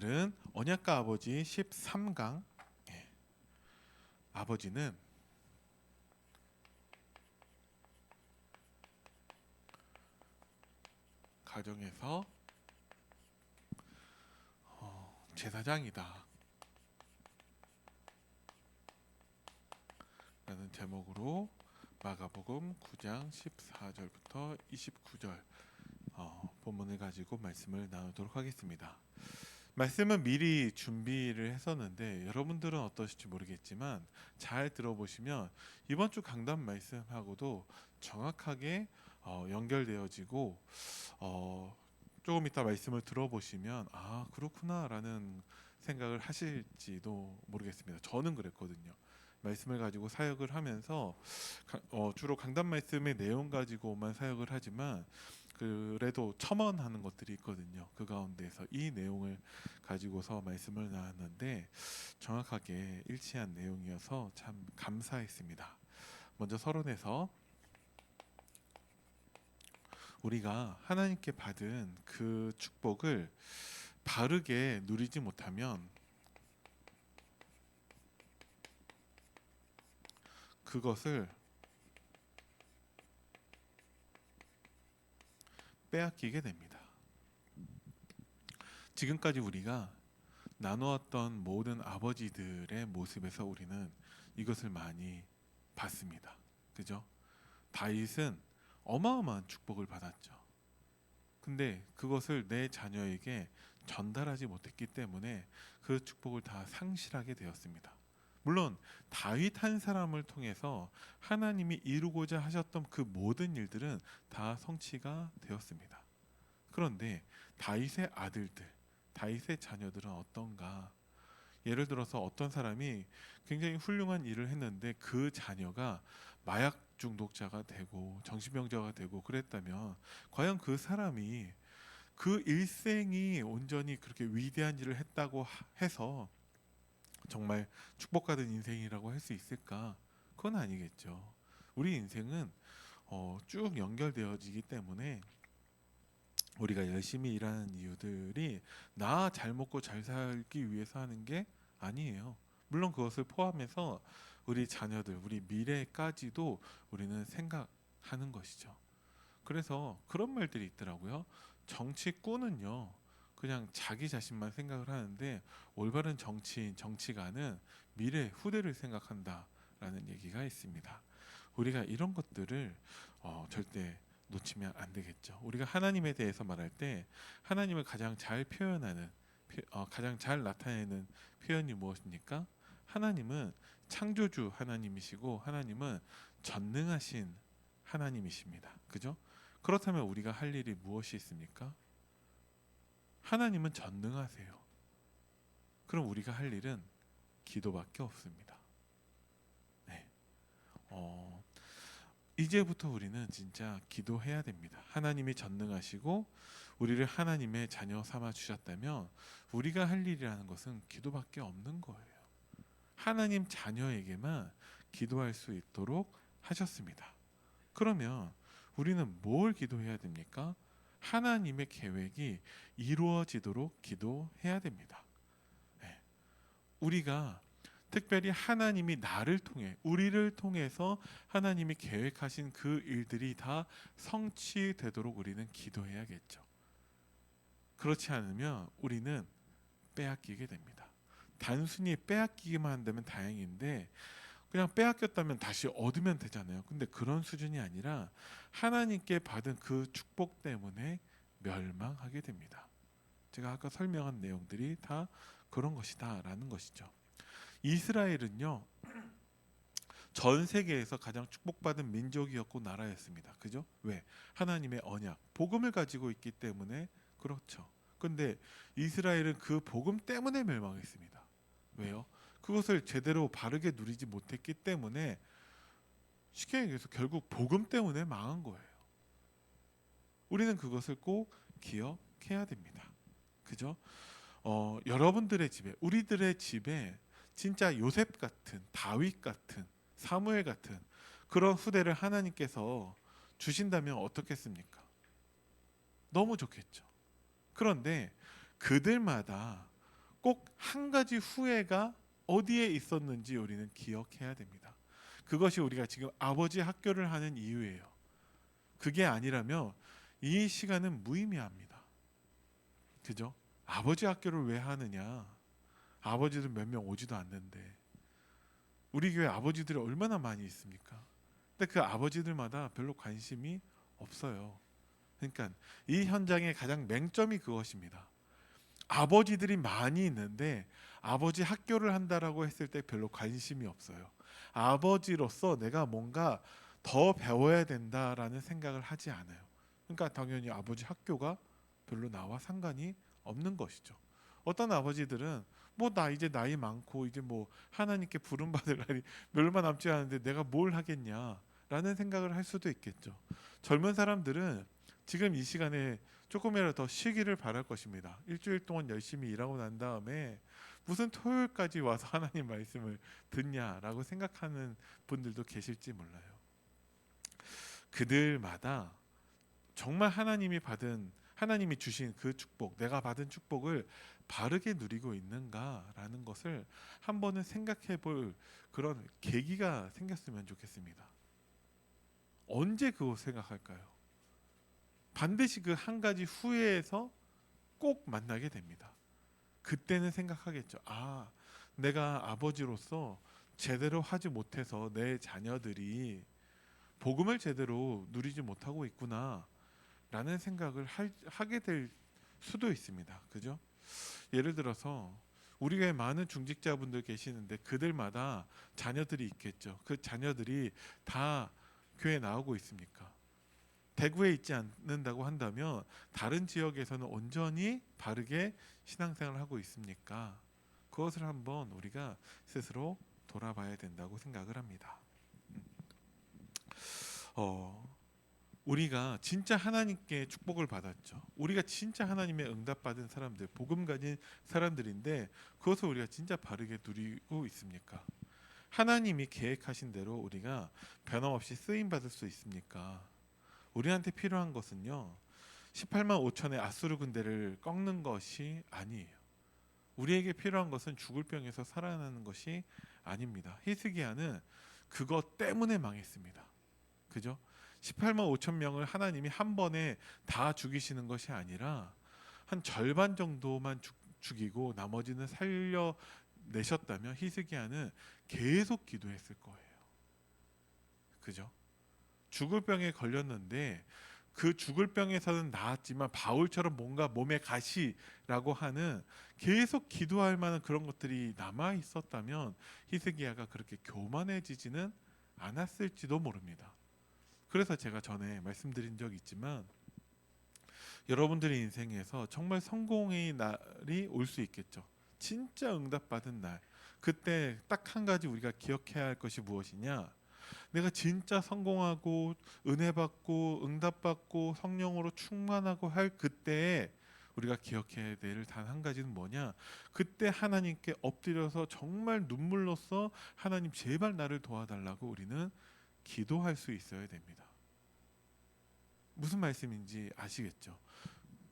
오늘은 언약과 아버지 13강. 아버지는 가정에서 제사장이다 라는 제목으로 마가복음 9장 14절부터 29절 본문을 가지고 말씀을 나누도록 하겠습니다. 말씀은 미리 준비를 했었는데 여러분들은 어떠실지 모르겠지만 잘 들어보시면 이번 주 강단 말씀하고도 정확하게 연결되어지고 조금 이따 말씀을 들어보시면 아 그렇구나 라는 생각을 하실지도 모르겠습니다. 저는 그랬거든요. 말씀을 가지고 사역을 하면서 주로 강단 말씀의 내용 가지고만 사역을 하지만 그래도 첨언하는 것들이 있거든요. 그 가운데서 이 내용을 가지고서 말씀을 나눴는데 정확하게 일치한 내용이어서 참 감사했습니다. 먼저 서론에서 우리가 하나님께 받은 그 축복을 바르게 누리지 못하면 그것을 빼앗기게 됩니다. 지금까지 우리가 나누었던 모든 아버지들의 모습에서 우리는 이것을 많이 봤습니다. 그죠? 다윗은 어마어마한 축복을 받았죠. 근데 그것을 내 자녀에게 전달하지 못했기 때문에 그 축복을 다 상실하게 되었습니다. 물론 다윗 한 사람을 통해서 하나님이 이루고자 하셨던 그 모든 일들은 다 성취가 되었습니다. 그런데 다윗의 아들들, 다윗의 자녀들은 어떤가? 예를 들어서 어떤 사람이 굉장히 훌륭한 일을 했는데 그 자녀가 마약 중독자가 되고 정신병자가 되고 그랬다면 과연 그 사람이 그 일생이 온전히 그렇게 위대한 일을 했다고 해서 정말 축복받은 인생이라고 할 수 있을까? 그건 아니겠죠. 우리 인생은 쭉 연결되어지기 때문에 우리가 열심히 일하는 이유들이 나 잘 먹고 잘 살기 위해서 하는 게 아니에요. 물론 그것을 포함해서 우리 자녀들, 우리 미래까지도 우리는 생각하는 것이죠. 그래서 그런 말들이 있더라고요. 정치꾼은요, 그냥 자기 자신만 생각을 하는데 올바른 정치인, 정치가는 미래, 후대를 생각한다라는 얘기가 있습니다. 우리가 이런 것들을 절대 놓치면 안 되겠죠. 우리가 하나님에 대해서 말할 때 하나님을 가장 잘 표현하는 가장 잘 나타내는 표현이 무엇입니까? 하나님은 창조주 하나님이시고 하나님은 전능하신 하나님이십니다. 그죠? 그렇다면 우리가 할 일이 무엇이 있습니까? 하나님은 전능하세요. 그럼 우리가 할 일은 기도밖에 없습니다. 네. 이제부터 우리는 진짜 기도해야 됩니다. 하나님이 전능하시고 우리를 하나님의 자녀 삼아 주셨다면 우리가 할 일이라는 것은 기도밖에 없는 거예요. 하나님 자녀에게만 기도할 수 있도록 하셨습니다. 그러면 우리는 뭘 기도해야 됩니까? 하나님의 계획이 이루어지도록 기도해야 됩니다. 네. 우리가 특별히 하나님이 나를 통해 우리를 통해서 하나님이 계획하신 그 일들이 다 성취되도록 우리는 기도해야겠죠. 그렇지 않으면 우리는 빼앗기게 됩니다. 단순히 빼앗기기만 한다면 다행인데 그냥 빼앗겼다면 다시 얻으면 되잖아요. 근데 그런 수준이 아니라 하나님께 받은 그 축복 때문에 멸망하게 됩니다. 제가 아까 설명한 내용들이 다 그런 것이다라는 것이죠. 이스라엘은요, 전 세계에서 가장 축복받은 민족이었고 나라였습니다. 그죠? 왜? 하나님의 언약, 복음을 가지고 있기 때문에 그렇죠. 근데 이스라엘은 그 복음 때문에 멸망했습니다. 왜요? 그것을 제대로 바르게 누리지 못했기 때문에 쉽게 얘기해서 결국 복음 때문에 망한 거예요. 우리는 그것을 꼭 기억해야 됩니다. 그죠? 여러분들의 집에, 우리들의 집에 진짜 요셉 같은, 다윗 같은, 사무엘 같은 그런 후대를 하나님께서 주신다면 어떻겠습니까? 너무 좋겠죠. 그런데 그들마다 꼭 한 가지 후회가 어디에 있었는지 우리는 기억해야 됩니다. 그것이 우리가 지금 아버지 학교를 하는 이유예요. 그게 아니라면 이 시간은 무의미합니다. 그죠? 아버지 학교를 왜 하느냐? 아버지들 몇 명 오지도 않는데. 우리 교회 아버지들이 얼마나 많이 있습니까? 근데 그 아버지들마다 별로 관심이 없어요. 그러니까 이 현장의 가장 맹점이 그것입니다. 아버지들이 많이 있는데 아버지 학교를 한다라고 했을 때 별로 관심이 없어요. 아버지로서 내가 뭔가 더 배워야 된다라는 생각을 하지 않아요. 그러니까 당연히 아버지 학교가 별로 나와 상관이 없는 것이죠. 어떤 아버지들은 뭐 나 이제 나이 많고 이제 뭐 하나님께 부름 받을 날이 얼마 남지 않은데 내가 뭘 하겠냐라는 생각을 할 수도 있겠죠. 젊은 사람들은 지금 이 시간에 조금이라도 더 쉬기를 바랄 것입니다. 일주일 동안 열심히 일하고 난 다음에 무슨 토요일까지 와서 하나님 말씀을 듣냐라고 생각하는 분들도 계실지 몰라요. 그들마다 정말 하나님이 주신 그 축복, 내가 받은 축복을 바르게 누리고 있는가라는 것을 한 번은 생각해 볼 그런 계기가 생겼으면 좋겠습니다. 언제 그거 생각할까요? 반드시 그 한 가지 후회에서 꼭 만나게 됩니다. 그때는 생각하겠죠. 아, 내가 아버지로서 제대로 하지 못해서 내 자녀들이 복음을 제대로 누리지 못하고 있구나 라는 생각을 하게 될 수도 있습니다. 그죠? 예를 들어서 우리 교회 많은 중직자분들 계시는데 그들마다 자녀들이 있겠죠. 그 자녀들이 다 교회 나오고 있습니까? 대구에 있지 않는다고 한다면 다른 지역에서는 온전히 바르게 신앙생활을 하고 있습니까? 그것을 한번 우리가 스스로 돌아봐야 된다고 생각을 합니다. 우리가 진짜 하나님께 축복을 받았죠. 우리가 진짜 하나님의 응답받은 사람들, 복음 가진 사람들인데 그것을 우리가 진짜 바르게 누리고 있습니까? 하나님이 계획하신 대로 우리가 변함없이 쓰임 받을 수 있습니까? 우리한테 필요한 것은요, 18만 5천의 아수르 군대를 꺾는 것이 아니에요. 우리에게 필요한 것은 죽을 병에서 살아나는 것이 아닙니다. 히스기야는 그것 때문에 망했습니다. 그죠? 18만 5천 명을 하나님이 한 번에 다 죽이시는 것이 아니라 한 절반 정도만 죽이고 나머지는 살려내셨다면 히스기야는 계속 기도했을 거예요. 그죠? 죽을 병에 걸렸는데 그 죽을 병에서는 나았지만 바울처럼 뭔가 몸에 가시라고 하는 계속 기도할 만한 그런 것들이 남아 있었다면 히스기야가 그렇게 교만해지지는 않았을지도 모릅니다. 그래서 제가 전에 말씀드린 적이 있지만 여러분들의 인생에서 정말 성공의 날이 올 수 있겠죠. 진짜 응답받은 날. 그때 딱 한 가지 우리가 기억해야 할 것이 무엇이냐? 내가 진짜 성공하고 은혜 받고 응답받고 성령으로 충만하고 할 그때에 우리가 기억해야 될 단 한 가지는 뭐냐? 그때 하나님께 엎드려서 정말 눈물로써 하나님 제발 나를 도와달라고 우리는 기도할 수 있어야 됩니다. 무슨 말씀인지 아시겠죠?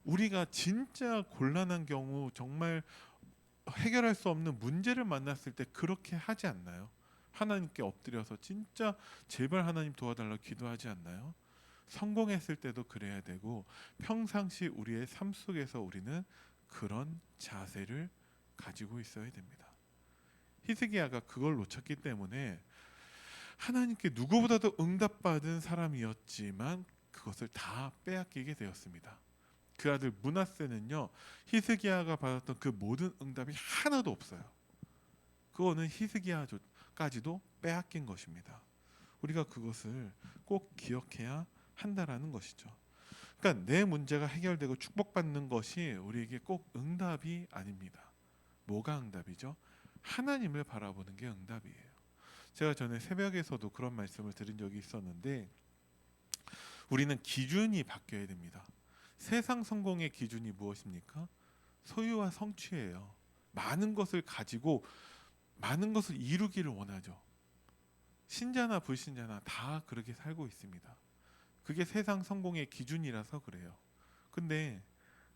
우리가 진짜 곤란한 경우 정말 해결할 수 없는 문제를 만났을 때 그렇게 하지 않나요? 하나님께 엎드려서 진짜 제발 하나님 도와달라고 기도하지 않나요? 성공했을 때도 그래야 되고 평상시 우리의 삶 속에서 우리는 그런 자세를 가지고 있어야 됩니다. 히스기야가 그걸 놓쳤기 때문에 하나님께 누구보다도 응답받은 사람이었지만 그것을 다 빼앗기게 되었습니다. 그 아들 므낫세는요, 히스기야가 받았던 그 모든 응답이 하나도 없어요. 그거는 히스기야까지도 빼앗긴 것입니다. 우리가 그것을 꼭 기억해야 한다라는 것이죠. 그러니까 내 문제가 해결되고 축복받는 것이 우리에게 꼭 응답이 아닙니다. 뭐가 응답이죠? 하나님을 바라보는 게 응답이에요. 제가 전에 새벽에서도 그런 말씀을 드린 적이 있었는데 우리는 기준이 바뀌어야 됩니다. 세상 성공의 기준이 무엇입니까? 소유와 성취예요. 많은 것을 가지고 많은 것을 이루기를 원하죠. 신자나 불신자나 다 그렇게 살고 있습니다. 그게 세상 성공의 기준이라서 그래요. 근데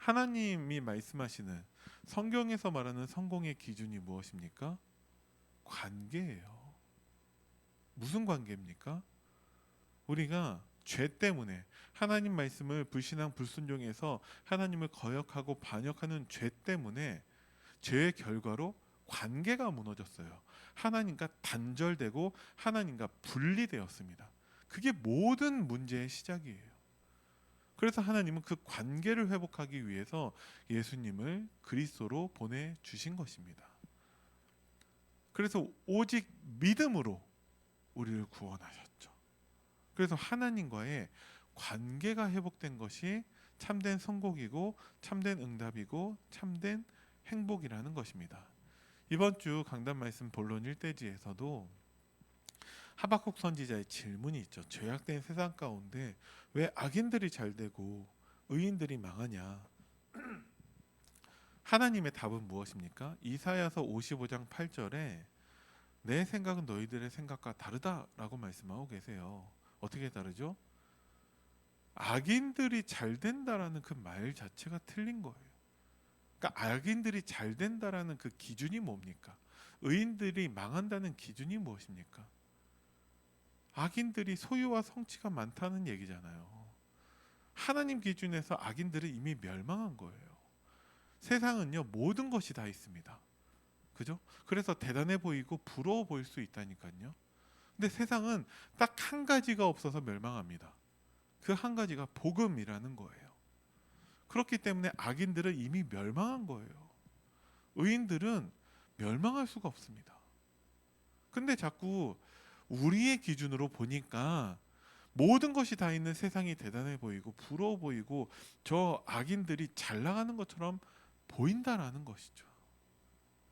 하나님이 말씀하시는 성경에서 말하는 성공의 기준이 무엇입니까? 관계예요. 무슨 관계입니까? 우리가 죄 때문에 하나님 말씀을 불신앙 불순종해서 하나님을 거역하고 반역하는 죄 때문에 죄의 결과로 관계가 무너졌어요. 하나님과 단절되고 하나님과 분리되었습니다. 그게 모든 문제의 시작이에요. 그래서 하나님은 그 관계를 회복하기 위해서 예수님을 그리스도로 보내주신 것입니다. 그래서 오직 믿음으로 우리를 구원하셨죠. 그래서 하나님과의 관계가 회복된 것이 참된 선곡이고 참된 응답이고 참된 행복이라는 것입니다. 이번 주 강단 말씀 본론 1대지에서도 하박국 선지자의 질문이 있죠. 죄악된 세상 가운데 왜 악인들이 잘 되고 의인들이 망하냐? 하나님의 답은 무엇입니까? 이사야서 55장 8절에 내 생각은 너희들의 생각과 다르다라고 말씀하고 계세요. 어떻게 다르죠? 악인들이 잘 된다라는 그 말 자체가 틀린 거예요. 그러니까 악인들이 잘 된다라는 그 기준이 뭡니까? 의인들이 망한다는 기준이 무엇입니까? 악인들이 소유와 성취가 많다는 얘기잖아요. 하나님 기준에서 악인들은 이미 멸망한 거예요. 세상은요, 모든 것이 다 있습니다. 그죠? 그래서 대단해 보이고 부러워 보일 수 있다니까요. 근데 세상은 딱 한 가지가 없어서 멸망합니다. 그 한 가지가 복음이라는 거예요. 그렇기 때문에 악인들은 이미 멸망한 거예요. 의인들은 멸망할 수가 없습니다. 근데 자꾸 우리의 기준으로 보니까 모든 것이 다 있는 세상이 대단해 보이고 부러워 보이고 저 악인들이 잘 나가는 것처럼 보인다라는 것이죠.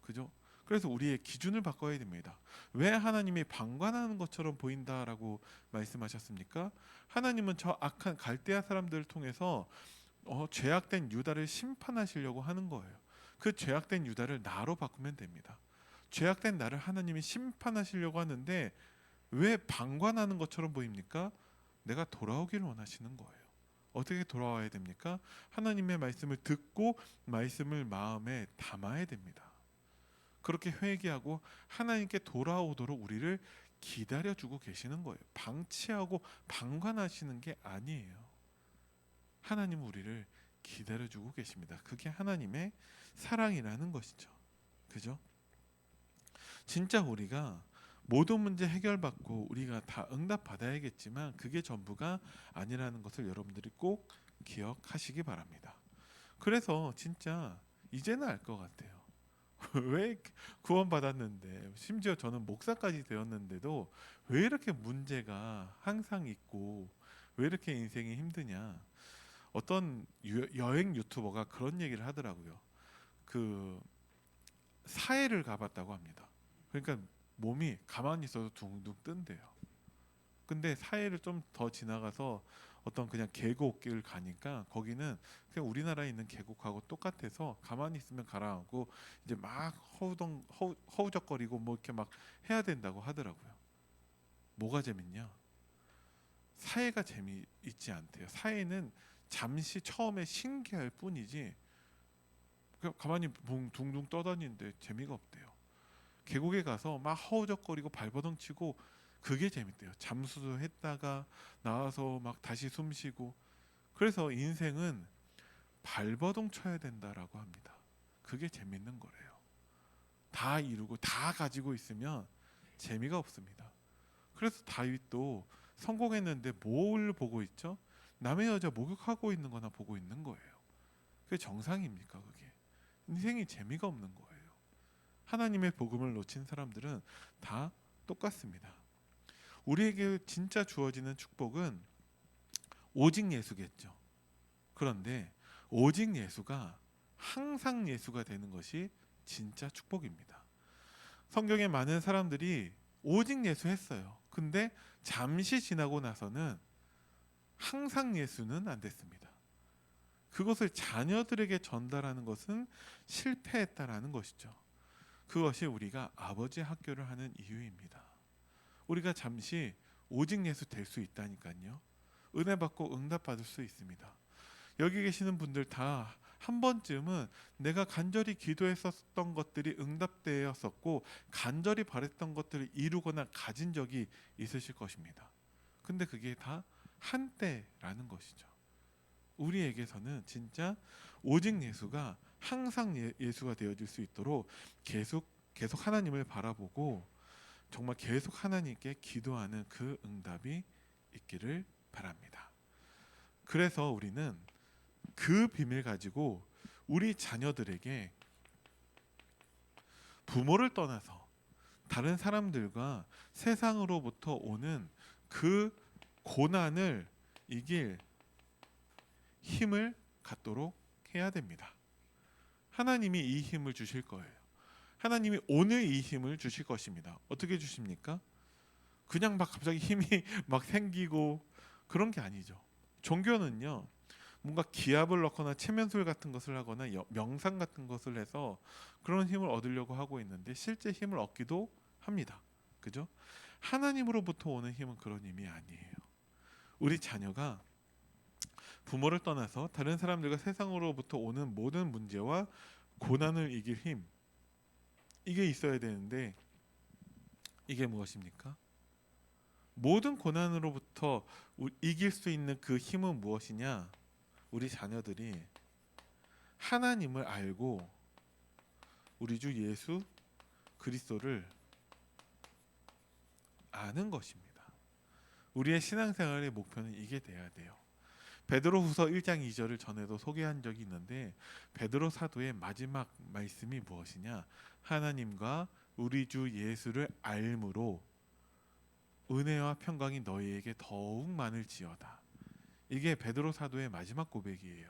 그죠? 그래서 우리의 기준을 바꿔야 됩니다. 왜 하나님이 방관하는 것처럼 보인다라고 말씀하셨습니까? 하나님은 저 악한 갈대아 사람들을 통해서 죄악된 유다를 심판하시려고 하는 거예요. 그 죄악된 유다를 나로 바꾸면 됩니다. 죄악된 나를 하나님이 심판하시려고 하는데 왜 방관하는 것처럼 보입니까? 내가 돌아오기를 원하시는 거예요. 어떻게 돌아와야 됩니까? 하나님의 말씀을 듣고 말씀을 마음에 담아야 됩니다. 그렇게 회개하고 하나님께 돌아오도록 우리를 기다려주고 계시는 거예요. 방치하고 방관하시는 게 아니에요. 하나님은 우리를 기다려주고 계십니다. 그게 하나님의 사랑이라는 것이죠. 그죠? 진짜 우리가 모든 문제 해결받고 우리가 다 응답받아야겠지만 그게 전부가 아니라는 것을 여러분들이 꼭 기억하시기 바랍니다. 그래서 진짜 이제는 알 것 같아요. 왜 구원받았는데 심지어 저는 목사까지 되었는데도 왜 이렇게 문제가 항상 있고 왜 이렇게 인생이 힘드냐. 어떤 여행 유튜버가 그런 얘기를 하더라고요. 그 사해를 가봤다고 합니다. 그러니까 몸이 가만히 있어도 둥둥 뜬대요. 근데 사해를 좀 더 지나가서 어떤 그냥 계곡을 가니까 거기는 그냥 우리나라에 있는 계곡하고 똑같아서 가만히 있으면 가라앉고 이제 막 허우적거리고 뭐 이렇게 막 해야 된다고 하더라고요. 뭐가 재밌냐? 사해가 재미있지 않대요. 사해는 잠시 처음에 신기할 뿐이지 그냥 가만히 둥둥 떠다니는데 재미가 없대요. 계곡에 가서 막 허우적거리고 발버둥 치고 그게 재밌대요. 잠수도 했다가 나와서 막 다시 숨 쉬고. 그래서 인생은 발버둥 쳐야 된다라고 합니다. 그게 재밌는 거래요. 다 이루고 다 가지고 있으면 재미가 없습니다. 그래서 다윗도 성공했는데 뭘 보고 있죠? 남의 여자 목욕하고 있는 거나 보고 있는 거예요. 그게 정상입니까? 그게 인생이 재미가 없는 거예요. 하나님의 복음을 놓친 사람들은 다 똑같습니다. 우리에게 진짜 주어지는 축복은 오직 예수겠죠. 그런데 오직 예수가 항상 예수가 되는 것이 진짜 축복입니다. 성경에 많은 사람들이 오직 예수 했어요. 근데 잠시 지나고 나서는 항상 예수는 안 됐습니다. 그것을 자녀들에게 전달하는 것은 실패했다라는 것이죠. 그것이 우리가 아버지 학교를 하는 이유입니다. 우리가 잠시 오직 예수 될 수 있다니까요. 은혜 받고 응답 받을 수 있습니다. 여기 계시는 분들 다 한 번쯤은 내가 간절히 기도했었던 것들이 응답되었었고 간절히 바랬던 것들을 이루거나 가진 적이 있으실 것입니다. 근데 그게 다 한때라는 것이죠. 우리에게서는 진짜 오직 예수가 항상 예수가 되어질 수 있도록 계속 하나님을 바라보고 정말 계속 하나님께 기도하는 그 응답이 있기를 바랍니다. 그래서 우리는 그 비밀 가지고 우리 자녀들에게 부모를 떠나서 다른 사람들과 세상으로부터 오는 그 고난을 이길 힘을 갖도록 해야 됩니다. 하나님이 이 힘을 주실 거예요. 하나님이 오늘 이 힘을 주실 것입니다. 어떻게 주십니까? 그냥 막 갑자기 힘이 막 생기고 그런 게 아니죠. 종교는요, 뭔가 기합을 넣거나 체면술 같은 것을 하거나 명상 같은 것을 해서 그런 힘을 얻으려고 하고 있는데 실제 힘을 얻기도 합니다. 그죠? 하나님으로부터 오는 힘은 그런 힘이 아니에요. 우리 자녀가 부모를 떠나서 다른 사람들과 세상으로부터 오는 모든 문제와 고난을 이길 힘, 이게 있어야 되는데 이게 무엇입니까? 모든 고난으로부터 이길 수 있는 그 힘은 무엇이냐? 우리 자녀들이 하나님을 알고 우리 주 예수 그리스도를 아는 것입니다. 우리의 신앙생활의 목표는 이게 돼야 돼요. 베드로후서 1장 2절을 전에도 소개한 적이 있는데 베드로 사도의 마지막 말씀이 무엇이냐? 하나님과 우리 주 예수를 알므로 은혜와 평강이 너희에게 더욱 많을지어다. 이게 베드로 사도의 마지막 고백이에요.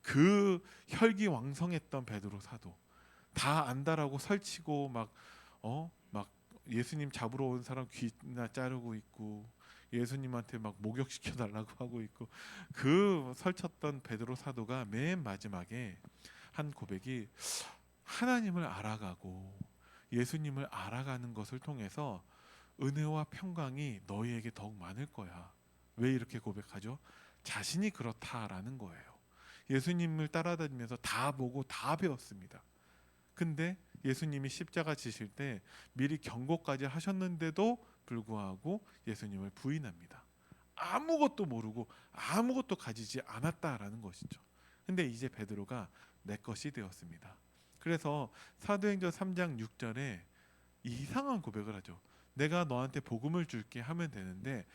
그 혈기왕성했던 베드로 사도 다 안다라고 설치고 막 예수님 잡으러 온 사람 귀나 자르고 있고 예수님한테 막 목욕시켜 달라고 하고 있고 그 설쳤던 베드로 사도가 맨 마지막에 한 고백이 하나님을 알아가고 예수님을 알아가는 것을 통해서 은혜와 평강이 너희에게 더욱 많을 거야. 왜 이렇게 고백하죠? 자신이 그렇다라는 거예요. 예수님을 따라다니면서 다 보고 다 배웠습니다. 근데 예수님이 십자가 지실 때 미리 경고까지 하셨는데도 불구하고 예수님을 부인합니다. 아무것도 모르고 아무것도 가지지 않았다라는 것이죠. 근데 이제 베드로가 내 것이 되었습니다. 그래서 사도행전 3장 6절에 이상한 고백을 하죠. 내가 너한테 복음을 줄게 하면 되는데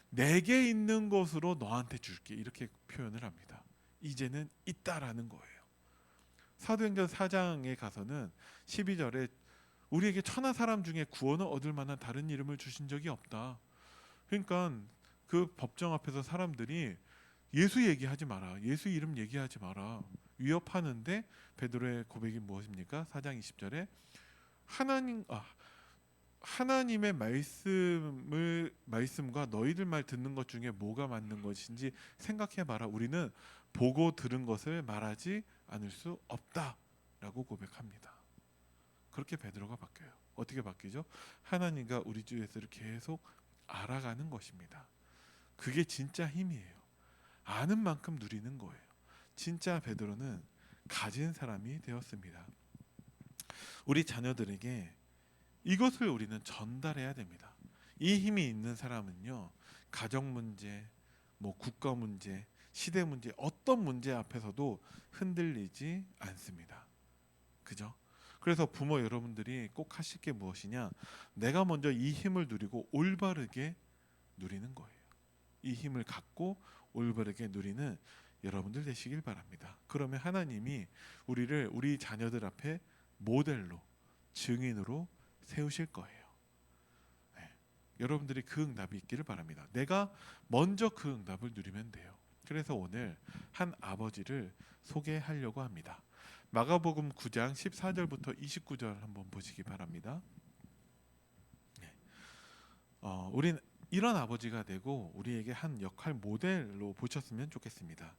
내게 있는 것으로 너한테 줄게 이렇게 표현을 합니다. 이제는 있다라는 거예요. 사도행전 4장에 가서는 12절에 우리에게 천하 사람 중에 구원을 얻을 만한 다른 이름을 주신 적이 없다. 그러니까 그 법정 앞에서 사람들이 예수 얘기하지 마라. 예수 이름 얘기하지 마라. 위협하는데 베드로의 고백이 무엇입니까? 4장 20절에 하나님의 말씀과 너희들 말 듣는 것 중에 뭐가 맞는 것인지 생각해 봐라. 우리는 보고 들은 것을 말하지 않을 수 없다라고 고백합니다. 그렇게 베드로가 바뀌어요. 어떻게 바뀌죠? 하나님과 우리 주 예수를 계속 알아가는 것입니다. 그게 진짜 힘이에요. 아는 만큼 누리는 거예요. 진짜 베드로는 가진 사람이 되었습니다. 우리 자녀들에게 이것을 우리는 전달해야 됩니다. 이 힘이 있는 사람은요, 가정 문제, 국가 문제, 시대 문제, 어떤 문제 앞에서도 흔들리지 않습니다. 그죠? 그래서 부모 여러분들이 꼭 하실 게 무엇이냐? 내가 먼저 이 힘을 누리고 올바르게 누리는 거예요. 이 힘을 갖고 올바르게 누리는 여러분들 되시길 바랍니다. 그러면 하나님이 우리 자녀들 앞에 모델로, 증인으로 세우실 거예요. 네. 여러분들이 그 응답이 있기를 바랍니다. 내가 먼저 그 응답을 누리면 돼요. 그래서 오늘 한 아버지를 소개하려고 합니다. 마가복음 9장 14절부터 29절 한번 보시기 바랍니다. 네. 우린 이런 아버지가 되고 우리에게 한 역할 모델로 보셨으면 좋겠습니다.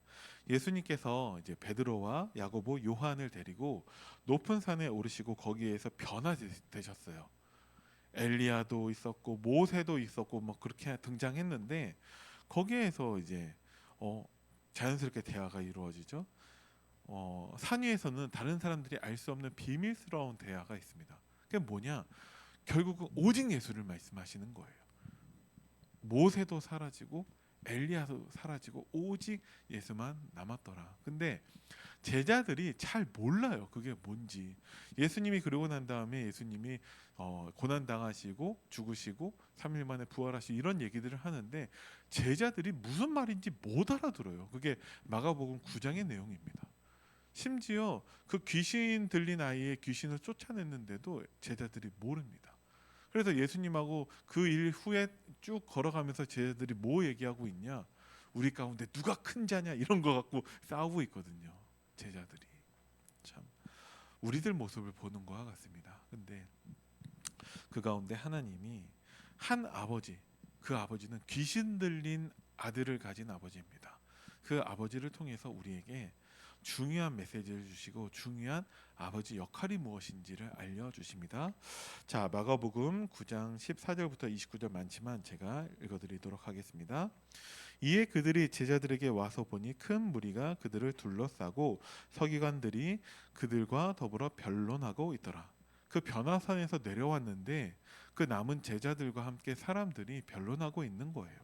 예수님께서 이제 베드로와 야고보, 요한을 데리고 높은 산에 오르시고 거기에서 변화되셨어요. 엘리야도 있었고 모세도 있었고 그렇게 등장했는데 거기에서 이제 자연스럽게 대화가 이루어지죠. 산 위에서는 다른 사람들이 알 수 없는 비밀스러운 대화가 있습니다. 그게 뭐냐? 결국은 오직 예수를 말씀하시는 거예요. 모세도 사라지고 엘리야도 사라지고 오직 예수만 남았더라. 근데 제자들이 잘 몰라요. 그게 뭔지. 예수님이 그러고 난 다음에 예수님이 고난 당하시고 죽으시고 3일 만에 부활하시고 이런 얘기들을 하는데 제자들이 무슨 말인지 못 알아들어요. 그게 마가복음 9장의 내용입니다. 심지어 그 귀신 들린 아이의 귀신을 쫓아냈는데도 제자들이 모릅니다. 그래서 예수님하고 그 일 후에 쭉 걸어가면서 제자들이 뭐 얘기하고 있냐? 우리 가운데 누가 큰 자냐 이런 거 갖고 싸우고 있거든요. 제자들이 참 우리들 모습을 보는 것과 같습니다. 근데 그 가운데 하나님이 한 아버지, 그 아버지는 귀신 들린 아들을 가진 아버지입니다. 그 아버지를 통해서 우리에게 중요한 메시지를 주시고 중요한 아버지 역할이 무엇인지를 알려주십니다. 자, 마가복음 9장 14절부터 29절 많지만 제가 읽어드리도록 하겠습니다. 이에 그들이 제자들에게 와서 보니 큰 무리가 그들을 둘러싸고 서기관들이 그들과 더불어 변론하고 있더라. 그 변화산에서 내려왔는데 그 남은 제자들과 함께 사람들이 변론하고 있는 거예요.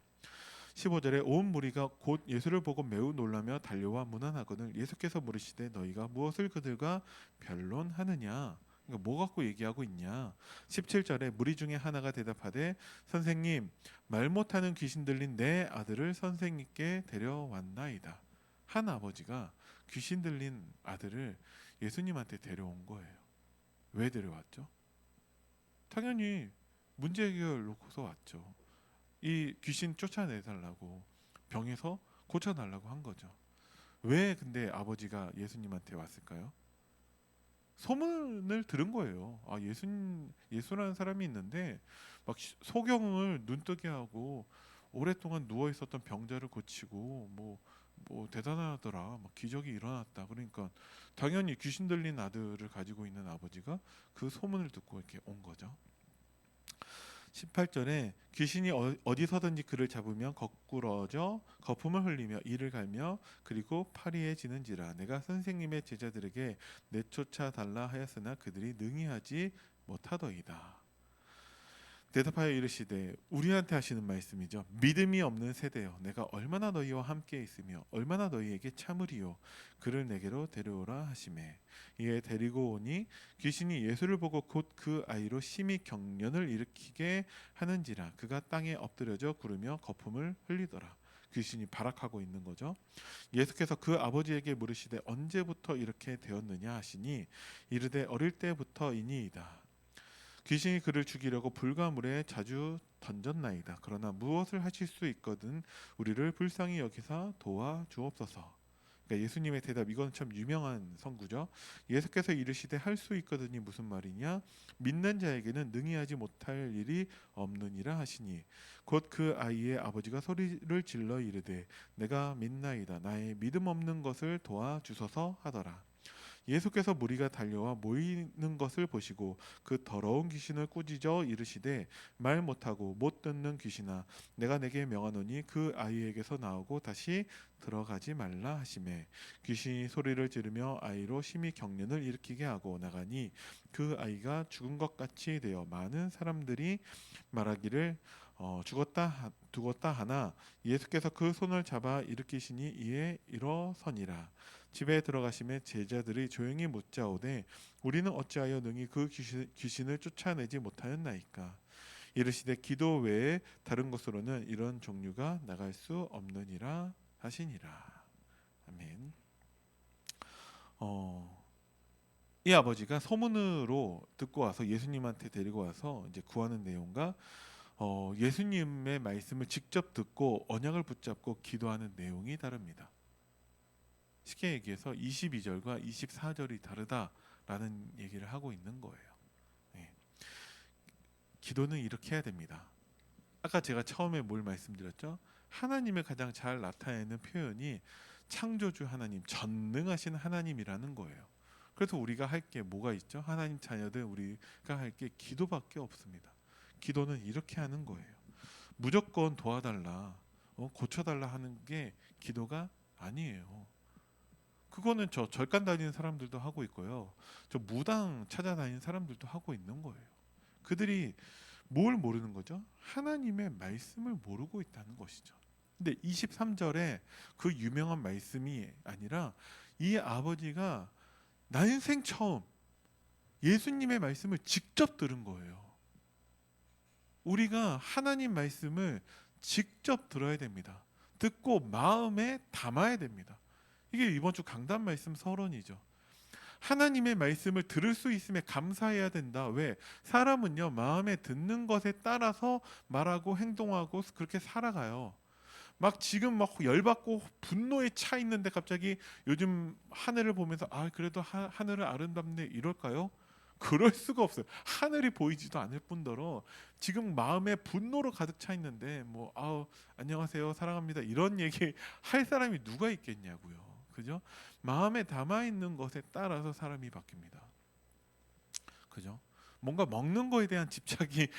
15절에 온 무리가 곧 예수를 보고 매우 놀라며 달려와 문안하거늘 예수께서 물으시되 너희가 무엇을 그들과 변론하느냐? 그러니까 뭐 갖고 얘기하고 있냐? 17절에 무리 중에 하나가 대답하되 선생님 말 못하는 귀신 들린 내 아들을 선생님께 데려왔나이다. 한 아버지가 귀신 들린 아들을 예수님한테 데려온 거예요. 왜 데려왔죠? 당연히 문제 해결 놓고서 왔죠. 이 귀신 쫓아내달라고 병에서 고쳐달라고 한 거죠. 왜 근데 아버지가 예수님한테 왔을까요? 소문을 들은 거예요. 아 예수라는 사람이 있는데 막 소경을 눈뜨게 하고 오랫동안 누워 있었던 병자를 고치고 뭐 대단하더라. 막 기적이 일어났다. 그러니까 당연히 귀신 들린 아들을 가지고 있는 아버지가 그 소문을 듣고 이렇게 온 거죠. 18절에 귀신이 어디서든지 그를 잡으면 거꾸러져 거품을 흘리며 이를 갈며 그리고 파리해지는지라 내가 선생님의 제자들에게 내쫓아 달라 하였으나 그들이 능히 하지 못하더이다. 대답하여 이르시되 우리한테 하시는 말씀이죠. 믿음이 없는 세대여 내가 얼마나 너희와 함께 있으며 얼마나 너희에게 참으리요 그를 내게로 데려오라 하시매 이에 데리고 오니 귀신이 예수를 보고 곧 그 아이로 심히 경련을 일으키게 하는지라 그가 땅에 엎드려져 구르며 거품을 흘리더라. 귀신이 발악하고 있는 거죠. 예수께서 그 아버지에게 물으시되 언제부터 이렇게 되었느냐 하시니 이르되 어릴 때부터이니이다. 귀신이 그를 죽이려고 불과 물에 자주 던졌나이다. 그러나 무엇을 하실 수 있거든 우리를 불쌍히 여기사 도와주옵소서. 그러니까 예수님의 대답 이건 참 유명한 성구죠. 예수께서 이르시되 할 수 있거든이 무슨 말이냐? 믿는 자에게는 능히 하지 못할 일이 없느니라 하시니 곧 그 아이의 아버지가 소리를 질러 이르되 내가 믿나이다. 나의 믿음 없는 것을 도와주소서 하더라. 예수께서 무리가 달려와 모이는 것을 보시고 그 더러운 귀신을 꾸짖어 이르시되 말 못하고 못 듣는 귀신아 내가 내게 명하노니 그 아이에게서 나오고 다시 들어가지 말라 하시매 귀신이 소리를 지르며 아이로 심히 경련을 일으키게 하고 나가니 그 아이가 죽은 것 같이 되어 많은 사람들이 말하기를 죽었다 두었다 하나 예수께서 그 손을 잡아 일으키시니 이에 일어서니라. 집에 들어가심에 제자들이 조용히 묻자오되 우리는 어찌하여 능히 그 귀신을 쫓아내지 못하였나이까. 이르시되 기도 외에 다른 것으로는 이런 종류가 나갈 수 없느니라 하시니라. 아멘. 이 아버지가 소문으로 듣고 와서 예수님한테 데리고 와서 이제 구하는 내용과 예수님의 말씀을 직접 듣고 언약을 붙잡고 기도하는 내용이 다릅니다. 쉽게 얘기해서 22절과 24절이 다르다라는 얘기를 하고 있는 거예요. 네. 기도는 이렇게 해야 됩니다. 아까 제가 처음에 뭘 말씀드렸죠? 하나님을 가장 잘 나타내는 표현이 창조주 하나님, 전능하신 하나님이라는 거예요. 그래서 우리가 할 게 뭐가 있죠? 하나님 자녀들 우리가 할 게 기도밖에 없습니다. 기도는 이렇게 하는 거예요. 무조건 도와달라, 고쳐달라 하는 게 기도가 아니에요. 그거는 저 절간 다니는 사람들도 하고 있고요. 저 무당 찾아다니는 사람들도 하고 있는 거예요. 그들이 뭘 모르는 거죠? 하나님의 말씀을 모르고 있다는 것이죠. 근데 23절에 그 유명한 말씀이 아니라 이 아버지가 난생 처음 예수님의 말씀을 직접 들은 거예요. 우리가 하나님 말씀을 직접 들어야 됩니다. 듣고 마음에 담아야 됩니다. 이게 이번 주 강단 말씀 서론이죠. 하나님의 말씀을 들을 수 있음에 감사해야 된다. 왜? 사람은요, 마음에 듣는 것에 따라서 말하고 행동하고 그렇게 살아가요. 막 지금 막 열받고 분노에 차 있는데 갑자기 요즘 하늘을 보면서 아 그래도 하늘은 아름답네 이럴까요? 그럴 수가 없어요. 하늘이 보이지도 않을 뿐더러 지금 마음에 분노로 가득 차 있는데 뭐 아우 안녕하세요 사랑합니다 이런 얘기 할 사람이 누가 있겠냐고요. 그죠? 마음에 담아 있는 것에 따라서 사람이 바뀝니다. 그죠? 뭔가 먹는 거에 대한 집착이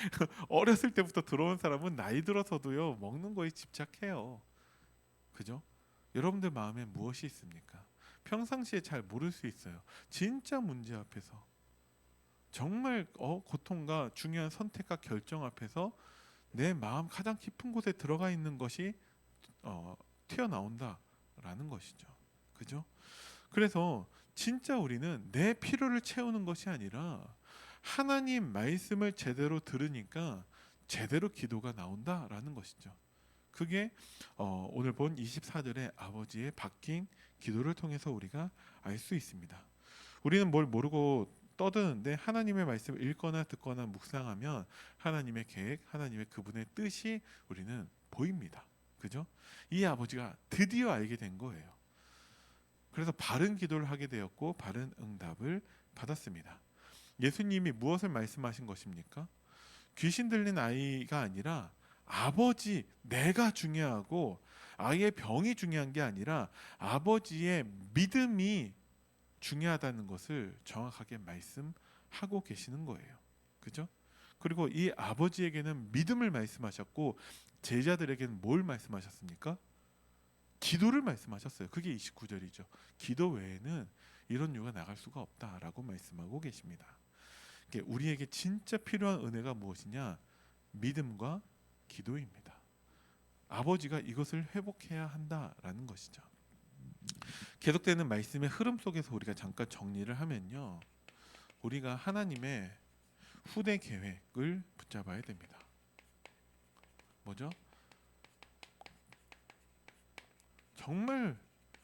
어렸을 때부터 들어온 사람은 나이 들어서도요 먹는 거에 집착해요. 그죠? 여러분들 마음에 무엇이 있습니까? 평상시에 잘 모를 수 있어요. 진짜 문제 앞에서 정말 고통과 중요한 선택과 결정 앞에서 내 마음 가장 깊은 곳에 들어가 있는 것이 튀어나온다라는 것이죠. 그죠? 그래서 진짜 우리는 내 필요를 채우는 것이 아니라 하나님 말씀을 제대로 들으니까 제대로 기도가 나온다라는 것이죠. 그게 오늘 본 24절의 아버지의 바뀐 기도를 통해서 우리가 알 수 있습니다. 우리는 뭘 모르고 떠드는데 하나님의 말씀을 읽거나 듣거나 묵상하면 하나님의 계획, 하나님의 그분의 뜻이 우리는 보입니다. 그죠? 이 아버지가 드디어 알게 된 거예요. 그래서 바른 기도를 하게 되었고 바른 응답을 받았습니다. 예수님이 무엇을 말씀하신 것입니까? 귀신 들린 아이가 아니라 아버지 내가 중요하고 아이의 병이 중요한 게 아니라 아버지의 믿음이 중요하다는 것을 정확하게 말씀하고 계시는 거예요. 그죠? 그리고 이 아버지에게는 믿음을 말씀하셨고 제자들에게는 뭘 말씀하셨습니까? 기도를 말씀하셨어요. 그게 29절이죠. 기도 외에는 이런 유가 나갈 수가 없다라고 말씀하고 계십니다. 우리에게 진짜 필요한 은혜가 무엇이냐? 믿음과 기도입니다. 아버지가 이것을 회복해야 한다라는 것이죠. 계속되는 말씀의 흐름 속에서 우리가 잠깐 정리를 하면요. 우리가 하나님의 후대 계획을 붙잡아야 됩니다. 뭐죠? 정말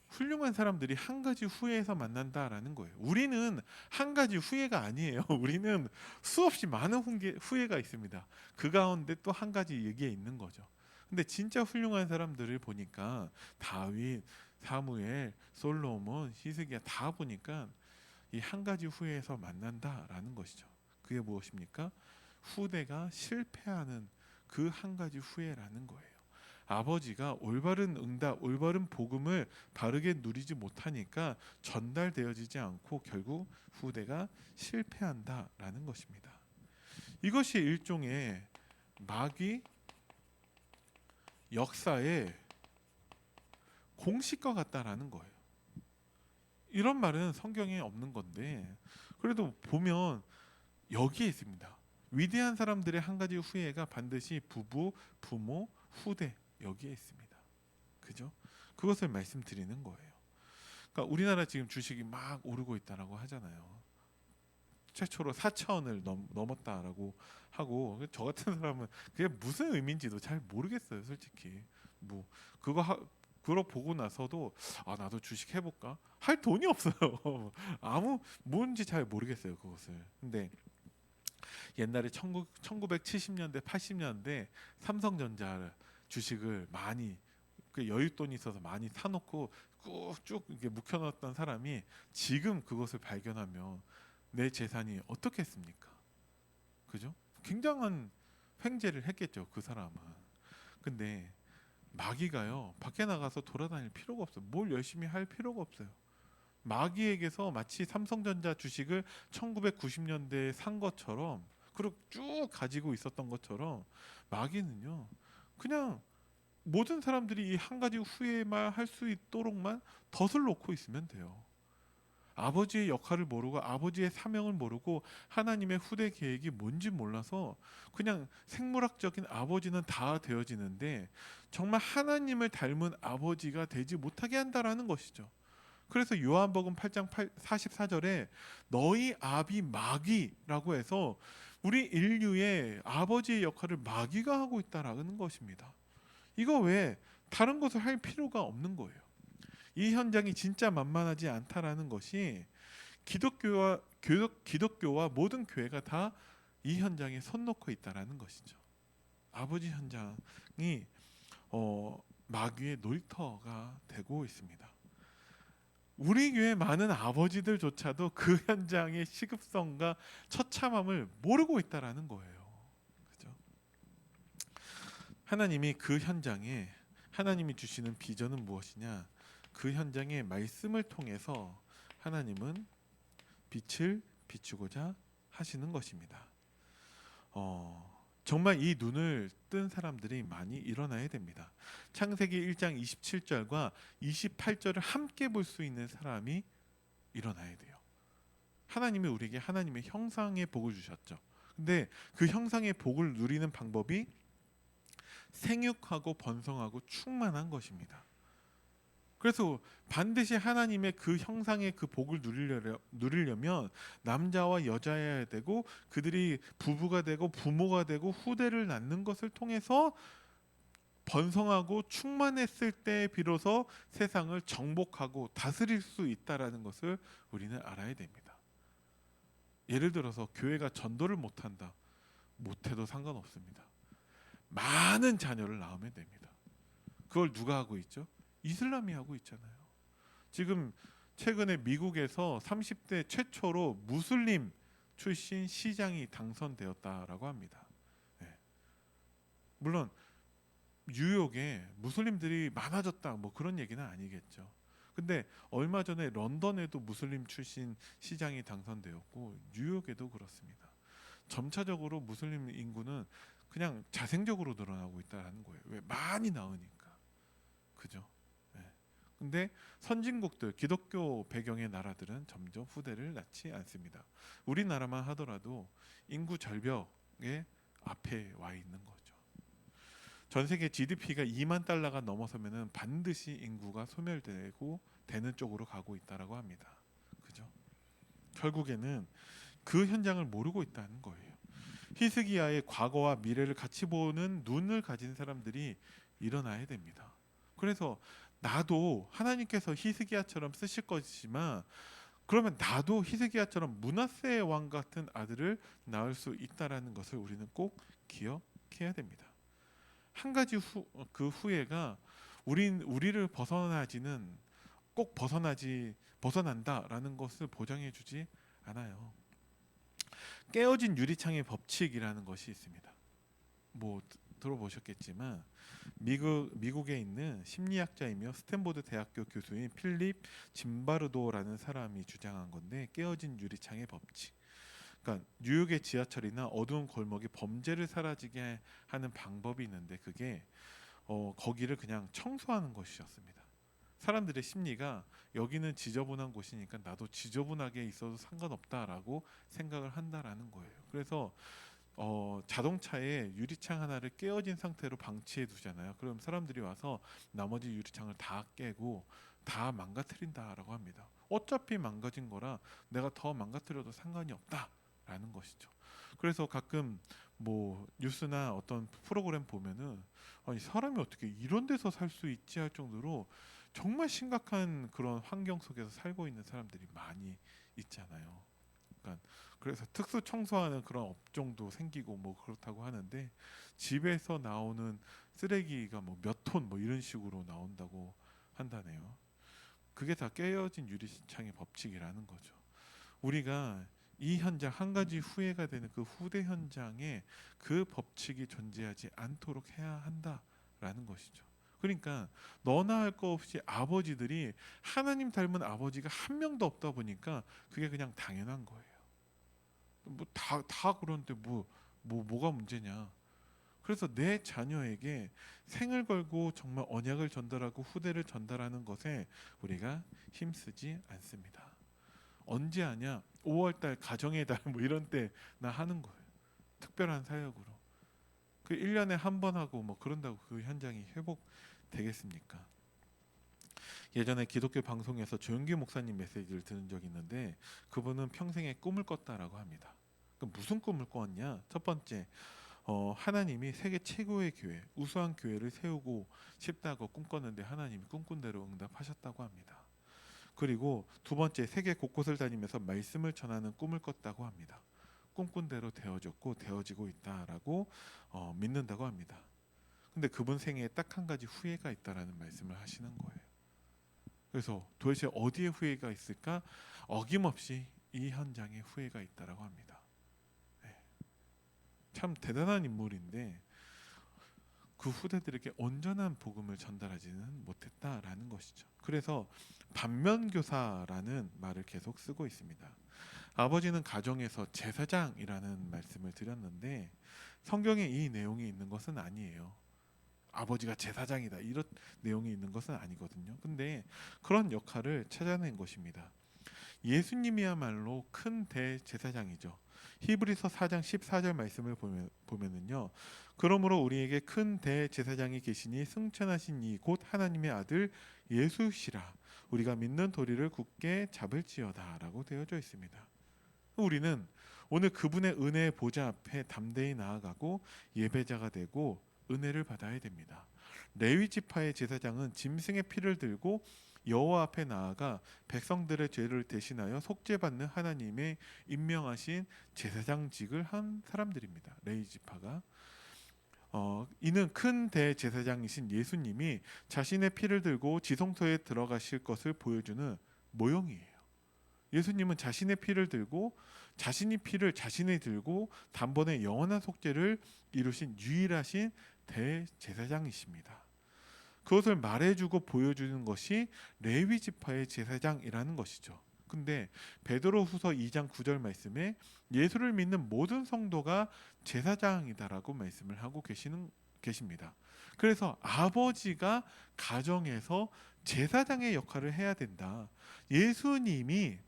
훌륭한 사람들이 한 가지 후회에서 만난다라는 거예요. 우리는 한 가지 후회가 아니에요. 우리는 수없이 많은 후회가 있습니다. 그 가운데 또 한 가지 얘기에 있는 거죠. 근데 진짜 훌륭한 사람들을 보니까 다윗, 사무엘, 솔로몬, 히스기야 다 보니까 이 한 가지 후회에서 만난다라는 것이죠. 그게 무엇입니까? 후대가 실패하는 그 한 가지 후회라는 거예요. 아버지가 올바른 응답, 올바른 복음을 바르게 누리지 못하니까 전달되어지지 않고 결국 후대가 실패한다라는 것입니다. 이것이 일종의 마귀 역사의 공식과 같다라는 거예요. 이런 말은 성경에 없는 건데 그래도 보면 여기에 있습니다. 위대한 사람들의 한 가지 후회가 반드시 부부, 부모, 후대 여기에 있습니다. 그죠? 그것을 말씀드리는 거예요. 그러니까 우리나라 지금 주식이 막 오르고 있다라고 하잖아요. 최초로 4천을 넘었다라고 하고 저 같은 사람은 그게 무슨 의미인지도 잘 모르겠어요, 솔직히. 뭐 그거 보고 나서도 아 나도 주식 해볼까? 할 돈이 없어요. 아무 뭔지 잘 모르겠어요, 그것을. 근데 옛날에 1970년대, 80년대 삼성전자 주식을 많이 그 여윳돈이 있어서 많이 사놓고 꾹쭉 이렇게 묵혀놨던 사람이 지금 그것을 발견하면 내 재산이 어떻겠습니까? 그죠? 굉장한 횡재를 했겠죠, 그 사람은. 근데 마귀가요, 밖에 나가서 돌아다닐 필요가 없어요. 뭘 열심히 할 필요가 없어요. 마귀에게서 마치 삼성전자 주식을 1990년대에 산 것처럼 그리고 쭉 가지고 있었던 것처럼 마귀는요 그냥 모든 사람들이 이 한 가지 후회만 할 수 있도록만 덫을 놓고 있으면 돼요. 아버지의 역할을 모르고 아버지의 사명을 모르고 하나님의 후대 계획이 뭔지 몰라서 그냥 생물학적인 아버지는 다 되어지는데 정말 하나님을 닮은 아버지가 되지 못하게 한다라는 것이죠. 그래서 요한복음 8장 44절에 너희 아비 마귀라고 해서 우리 인류의 아버지의 역할을 마귀가 하고 있다라는 것입니다. 이거 왜 다른 것을 할 필요가 없는 거예요. 이 현장이 진짜 만만하지 않다라는 것이 기독교와 모든 교회가 다 이 현장에 손 놓고 있다라는 것이죠. 아버지 현장이 마귀의 놀이터가 되고 있습니다. 우리 교회 많은 아버지들조차도 그 현장의 시급성과 처참함을 모르고 있다라는 거예요. 그죠? 하나님이 그 현장에 하나님이 주시는 비전은 무엇이냐? 그 현장의 말씀을 통해서 하나님은 빛을 비추고자 하시는 것입니다. 정말 이 눈을 뜬 사람들이 많이 일어나야 됩니다. 창세기 1장 27절과 28절을 함께 볼 수 있는 사람이 일어나야 돼요. 하나님이 우리에게 하나님의 형상의 복을 주셨죠. 근데 그 형상의 복을 누리는 방법이 생육하고 번성하고 충만한 것입니다. 그래서 반드시 하나님의 그 형상의 그 복을 누리려면 남자와 여자여야 되고 그들이 부부가 되고 부모가 되고 후대를 낳는 것을 통해서 번성하고 충만했을 때 비로소 세상을 정복하고 다스릴 수 있다라는 것을 우리는 알아야 됩니다. 예를 들어서 교회가 전도를 못한다. 못해도 상관없습니다. 많은 자녀를 낳으면 됩니다. 그걸 누가 하고 있죠? 이슬람이 하고 있잖아요. 지금 최근에 미국에서 30대 최초로 무슬림 출신 시장이 당선되었다라고 합니다. 네. 물론 뉴욕에 무슬림들이 많아졌다 뭐 그런 얘기는 아니겠죠. 근데 얼마 전에 런던에도 무슬림 출신 시장이 당선되었고 뉴욕에도 그렇습니다. 점차적으로 무슬림 인구는 그냥 자생적으로 늘어나고 있다는 거예요. 왜? 많이 나오니까. 그죠? 네. 근데 선진국들 기독교 배경의 나라들은 점점 후대를 낳지 않습니다. 우리나라만 하더라도 인구 절벽의 앞에 와 있는 거죠. 전 세계 GDP가 2만 달러가 넘어서면은 반드시 인구가 소멸되고 되는 쪽으로 가고 있다라고 합니다. 그죠? 결국에는 그 현장을 모르고 있다는 거예요. 히스기야의 과거와 미래를 같이 보는 눈을 가진 사람들이 일어나야 됩니다. 그래서 나도 하나님께서 히스기야처럼 쓰실 것이지만 그러면 나도 히스기야처럼 므낫세 왕 같은 아들을 낳을 수 있다라는 것을 우리는 꼭 기억해야 됩니다. 한 가지 그 후회가 우리를 벗어나지는 꼭 벗어난다라는 것을 보장해주지 않아요. 깨어진 유리창의 법칙이라는 것이 있습니다. 뭐 들어보셨겠지만 미국에 있는 심리학자이며 스탠포드 대학교 교수인 필립 짐바르도라는 사람이 주장한 건데 깨어진 유리창의 법칙. 그러니까 뉴욕의 지하철이나 어두운 골목이 범죄를 사라지게 하는 방법이 있는데 그게 거기를 그냥 청소하는 것이었습니다. 사람들의 심리가 여기는 지저분한 곳이니까 나도 지저분하게 있어도 상관없다라고 생각을 한다라는 거예요. 그래서 자동차에 유리창 하나를 깨어진 상태로 방치해 두잖아요. 그럼 사람들이 와서 나머지 유리창을 다 깨고 다 망가뜨린다라고 합니다. 어차피 망가진 거라 내가 더 망가뜨려도 상관이 없다라는 것이죠. 그래서 가끔 뭐 뉴스나 어떤 프로그램 보면은 아니 사람이 어떻게 이런 데서 살 수 있지 할 정도로 정말 심각한 그런 환경 속에서 살고 있는 사람들이 많이 있잖아요. 그러니까 그래서 특수 청소하는 그런 업종도 생기고 뭐 그렇다고 하는데 집에서 나오는 쓰레기가 뭐 몇 톤 뭐 이런 식으로 나온다고 한다네요. 그게 다 깨어진 유리창의 법칙이라는 거죠. 우리가 이 현장 한 가지 후회가 되는 그 후대 현장에 그 법칙이 존재하지 않도록 해야 한다라는 것이죠. 그러니까 너나 할 거 없이 아버지들이 하나님 닮은 아버지가 한 명도 없다 보니까 그게 그냥 당연한 거예요. 뭐 다 그런데 뭐가 문제냐? 그래서 내 자녀에게 생을 걸고 정말 언약을 전달하고 후대를 전달하는 것에 우리가 힘쓰지 않습니다. 언제 하냐? 5월달 가정의 달 뭐 이런 때 나 하는 거예요. 특별한 사역으로. 그 1년에 한 번 하고 뭐 그런다고 그 현장이 회복되겠습니까? 예전에 기독교 방송에서 조영기 목사님 메시지를 들은 적이 있는데 그분은 평생에 꿈을 꿨다라고 합니다. 그럼 무슨 꿈을 꿨냐? 첫 번째, 하나님이 세계 최고의 교회, 우수한 교회를 세우고 싶다고 꿈꿨는데 하나님이 꿈꾼 대로 응답하셨다고 합니다. 그리고 두 번째, 세계 곳곳을 다니면서 말씀을 전하는 꿈을 꿨다고 합니다. 꿈꾼 대로 되어졌고 되어지고 있다라고 믿는다고 합니다. 근데 그분 생애에 딱 한 가지 후회가 있다라는 말씀을 하시는 거예요. 그래서 도대체 어디에 후회가 있을까? 어김없이 이 현장에 후회가 있다라고 합니다. 네. 참 대단한 인물인데 그 후대들에게 온전한 복음을 전달하지는 못했다라는 것이죠. 그래서 반면교사라는 말을 계속 쓰고 있습니다. 아버지는 가정에서 제사장이라는 말씀을 드렸는데 성경에 이 내용이 있는 것은 아니에요. 아버지가 제사장이다 이런 내용이 있는 것은 아니거든요. 근데 그런 역할을 찾아낸 것입니다. 예수님이야말로 큰 대제사장이죠. 히브리서 4장 14절 말씀을 보면은요. 그러므로 우리에게 큰 대제사장이 계시니 승천하신 이 곧 하나님의 아들 예수시라. 우리가 믿는 도리를 굳게 잡을지어다라고 되어져 있습니다. 우리는 오늘 그분의 은혜의 보좌 앞에 담대히 나아가고 예배자가 되고 은혜를 받아야 됩니다. 레위 지파의 제사장은 짐승의 피를 들고 여호와 앞에 나아가 백성들의 죄를 대신하여 속죄받는 하나님의 임명하신 제사장직을 한 사람들입니다. 레위 지파가 이는 큰 대제사장이신 예수님이 자신의 피를 들고 지성소에 들어가실 것을 보여주는 모형이에요. 예수님은 자신의 피를 들고 자신이 피를 자신이 들고 단번에 영원한 속죄를 이루신 유일하신 대제사장이십니다. 그것을 말해주고 보여주는 것이 레위 지파의 제사장이라는 것이죠. 근데 베드로후서 2장 9절 말씀에 예수를 믿는 모든 성도가 제사장이다라고 말씀을 하고 계십니다. 그래서 아버지가 가정에서 제사장의 역할을 해야 된다. 예수님이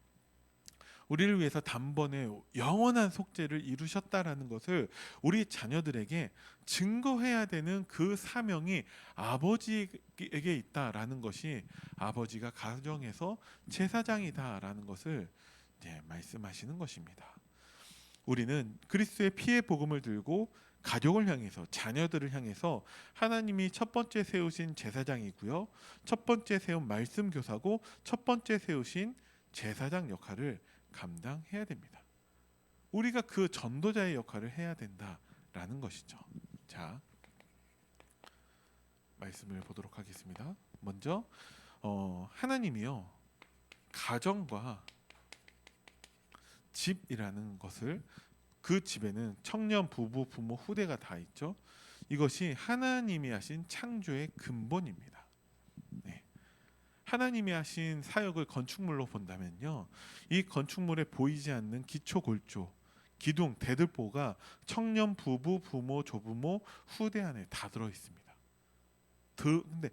우리를 위해서 단번에 영원한 속죄를 이루셨다라는 것을 우리 자녀들에게 증거해야 되는 그 사명이 아버지에게 있다라는 것이 아버지가 가정에서 제사장이다라는 것을 말씀하시는 것입니다. 우리는 그리스도의 피의 복음을 들고 가족을 향해서 자녀들을 향해서 하나님이 첫 번째 세우신 제사장이고요. 첫 번째 세운 말씀 교사고 첫 번째 세우신 제사장 역할을 감당해야 됩니다. 우리가 그 전도자의 역할을 해야 된다라는 것이죠. 자, 말씀을 보도록 하겠습니다. 먼저 하나님이요 가정과 집이라는 것을 그 집에는 청년, 부부, 부모, 후대가 다 있죠. 이것이 하나님이 하신 창조의 근본입니다. 네. 하나님이 하신 사역을 건축물로 본다면요, 이 건축물에 보이지 않는 기초 골조, 기둥, 대들보가 청년, 부부, 부모, 조부모, 후대 안에 다 들어 있습니다. 근데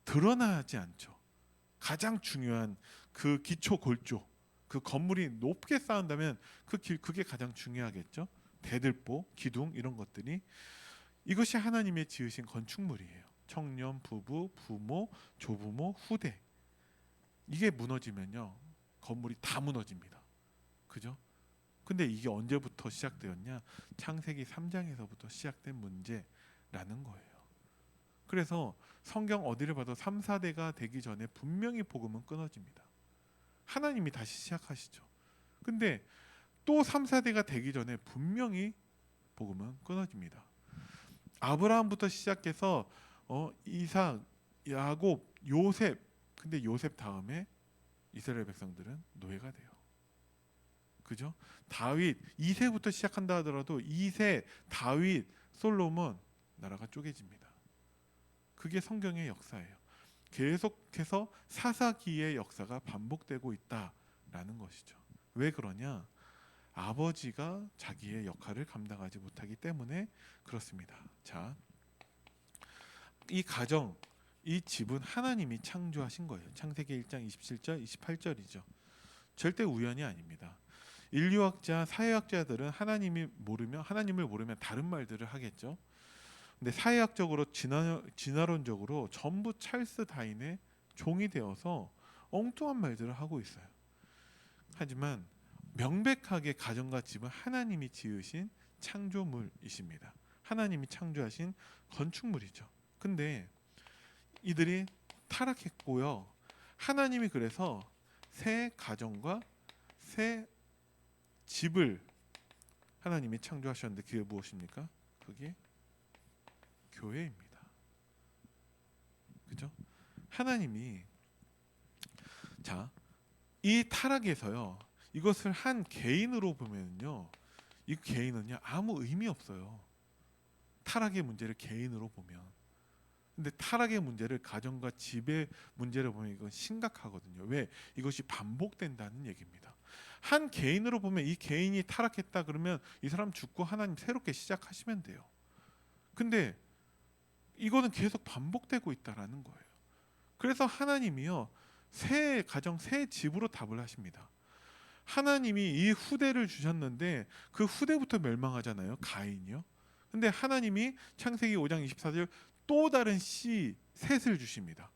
드러나지 않죠. 가장 중요한 그 기초 골조, 그 건물이 높게 쌓은다면 그게 가장 중요하겠죠. 대들보, 기둥 이런 것들이 이것이 하나님의 지으신 건축물이에요. 청년, 부부, 부모, 조부모, 후대. 이게 무너지면요 건물이 다 무너집니다. 그죠? 근데 이게 언제부터 시작되었냐? 창세기 3장에서부터 시작된 문제라는 거예요. 그래서 성경 어디를 봐도 3, 4대가 되기 전에 분명히 복음은 끊어집니다. 하나님이 다시 시작하시죠. 근데 또 3, 4대가 되기 전에 분명히 복음은 끊어집니다. 아브라함부터 시작해서 이삭, 야곱, 요셉. 근데 요셉 다음에 이스라엘 백성들은 노예가 돼요. 그죠? 다윗 2세부터 시작한다 하더라도 2세, 다윗, 솔로몬 나라가 쪼개집니다. 그게 성경의 역사예요. 계속해서 사사기의 역사가 반복되고 있다라는 것이죠. 왜 그러냐? 아버지가 자기의 역할을 감당하지 못하기 때문에 그렇습니다. 자, 이 가정, 이 집은 하나님이 창조하신 거예요. 창세기 1장 27절, 28절이죠. 절대 우연이 아닙니다. 인류학자, 사회학자들은 하나님을 모르면 다른 말들을 하겠죠. 근데 사회학적으로 진화론적으로 전부 찰스 다윈의 종이 되어서 엉뚱한 말들을 하고 있어요. 하지만 명백하게 가정과 집은 하나님이 지으신 창조물이십니다. 하나님이 창조하신 건축물이죠. 근데 이들이 타락했고요. 하나님이 그래서 새 가정과 새 집을 하나님이 창조하셨는데 그게 무엇입니까? 그게 교회입니다. 그죠? 하나님이 자, 이 타락에서요. 이것을 한 개인으로 보면요. 이 개인은요 아무 의미 없어요. 타락의 문제를 개인으로 보면. 근데 타락의 문제를 가정과 집의 문제를 보면 이건 심각하거든요. 왜? 이것이 반복된다는 얘기입니다. 한 개인으로 보면 이 개인이 타락했다 그러면 이 사람 죽고 하나님 새롭게 시작하시면 돼요. 근데 이거는 계속 반복되고 있다라는 거예요. 그래서 하나님이요 새 가정, 새 집으로 답을 하십니다. 하나님이 이 후대를 주셨는데 그 후대부터 멸망하잖아요. 가인이요. 근데 하나님이 창세기 5장 24절 또 다른 셋을 주십니다.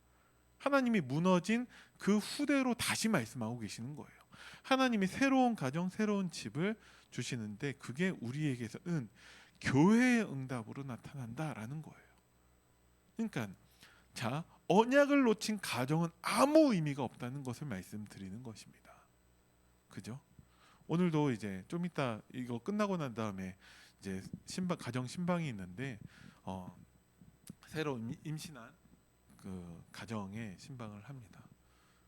하나님이 무너진 그 후대로 다시 말씀하고 계시는 거예요. 하나님이 새로운 가정, 새로운 집을 주시는데 그게 우리에게서는 교회의 응답으로 나타난다라는 거예요. 그러니까 자, 언약을 놓친 가정은 아무 의미가 없다는 것을 말씀드리는 것입니다. 그죠? 오늘도 이제 좀 이따 이거 끝나고 난 다음에 이제 가정 신방이 있는데 새로 임신한 그 가정의 신방을 합니다.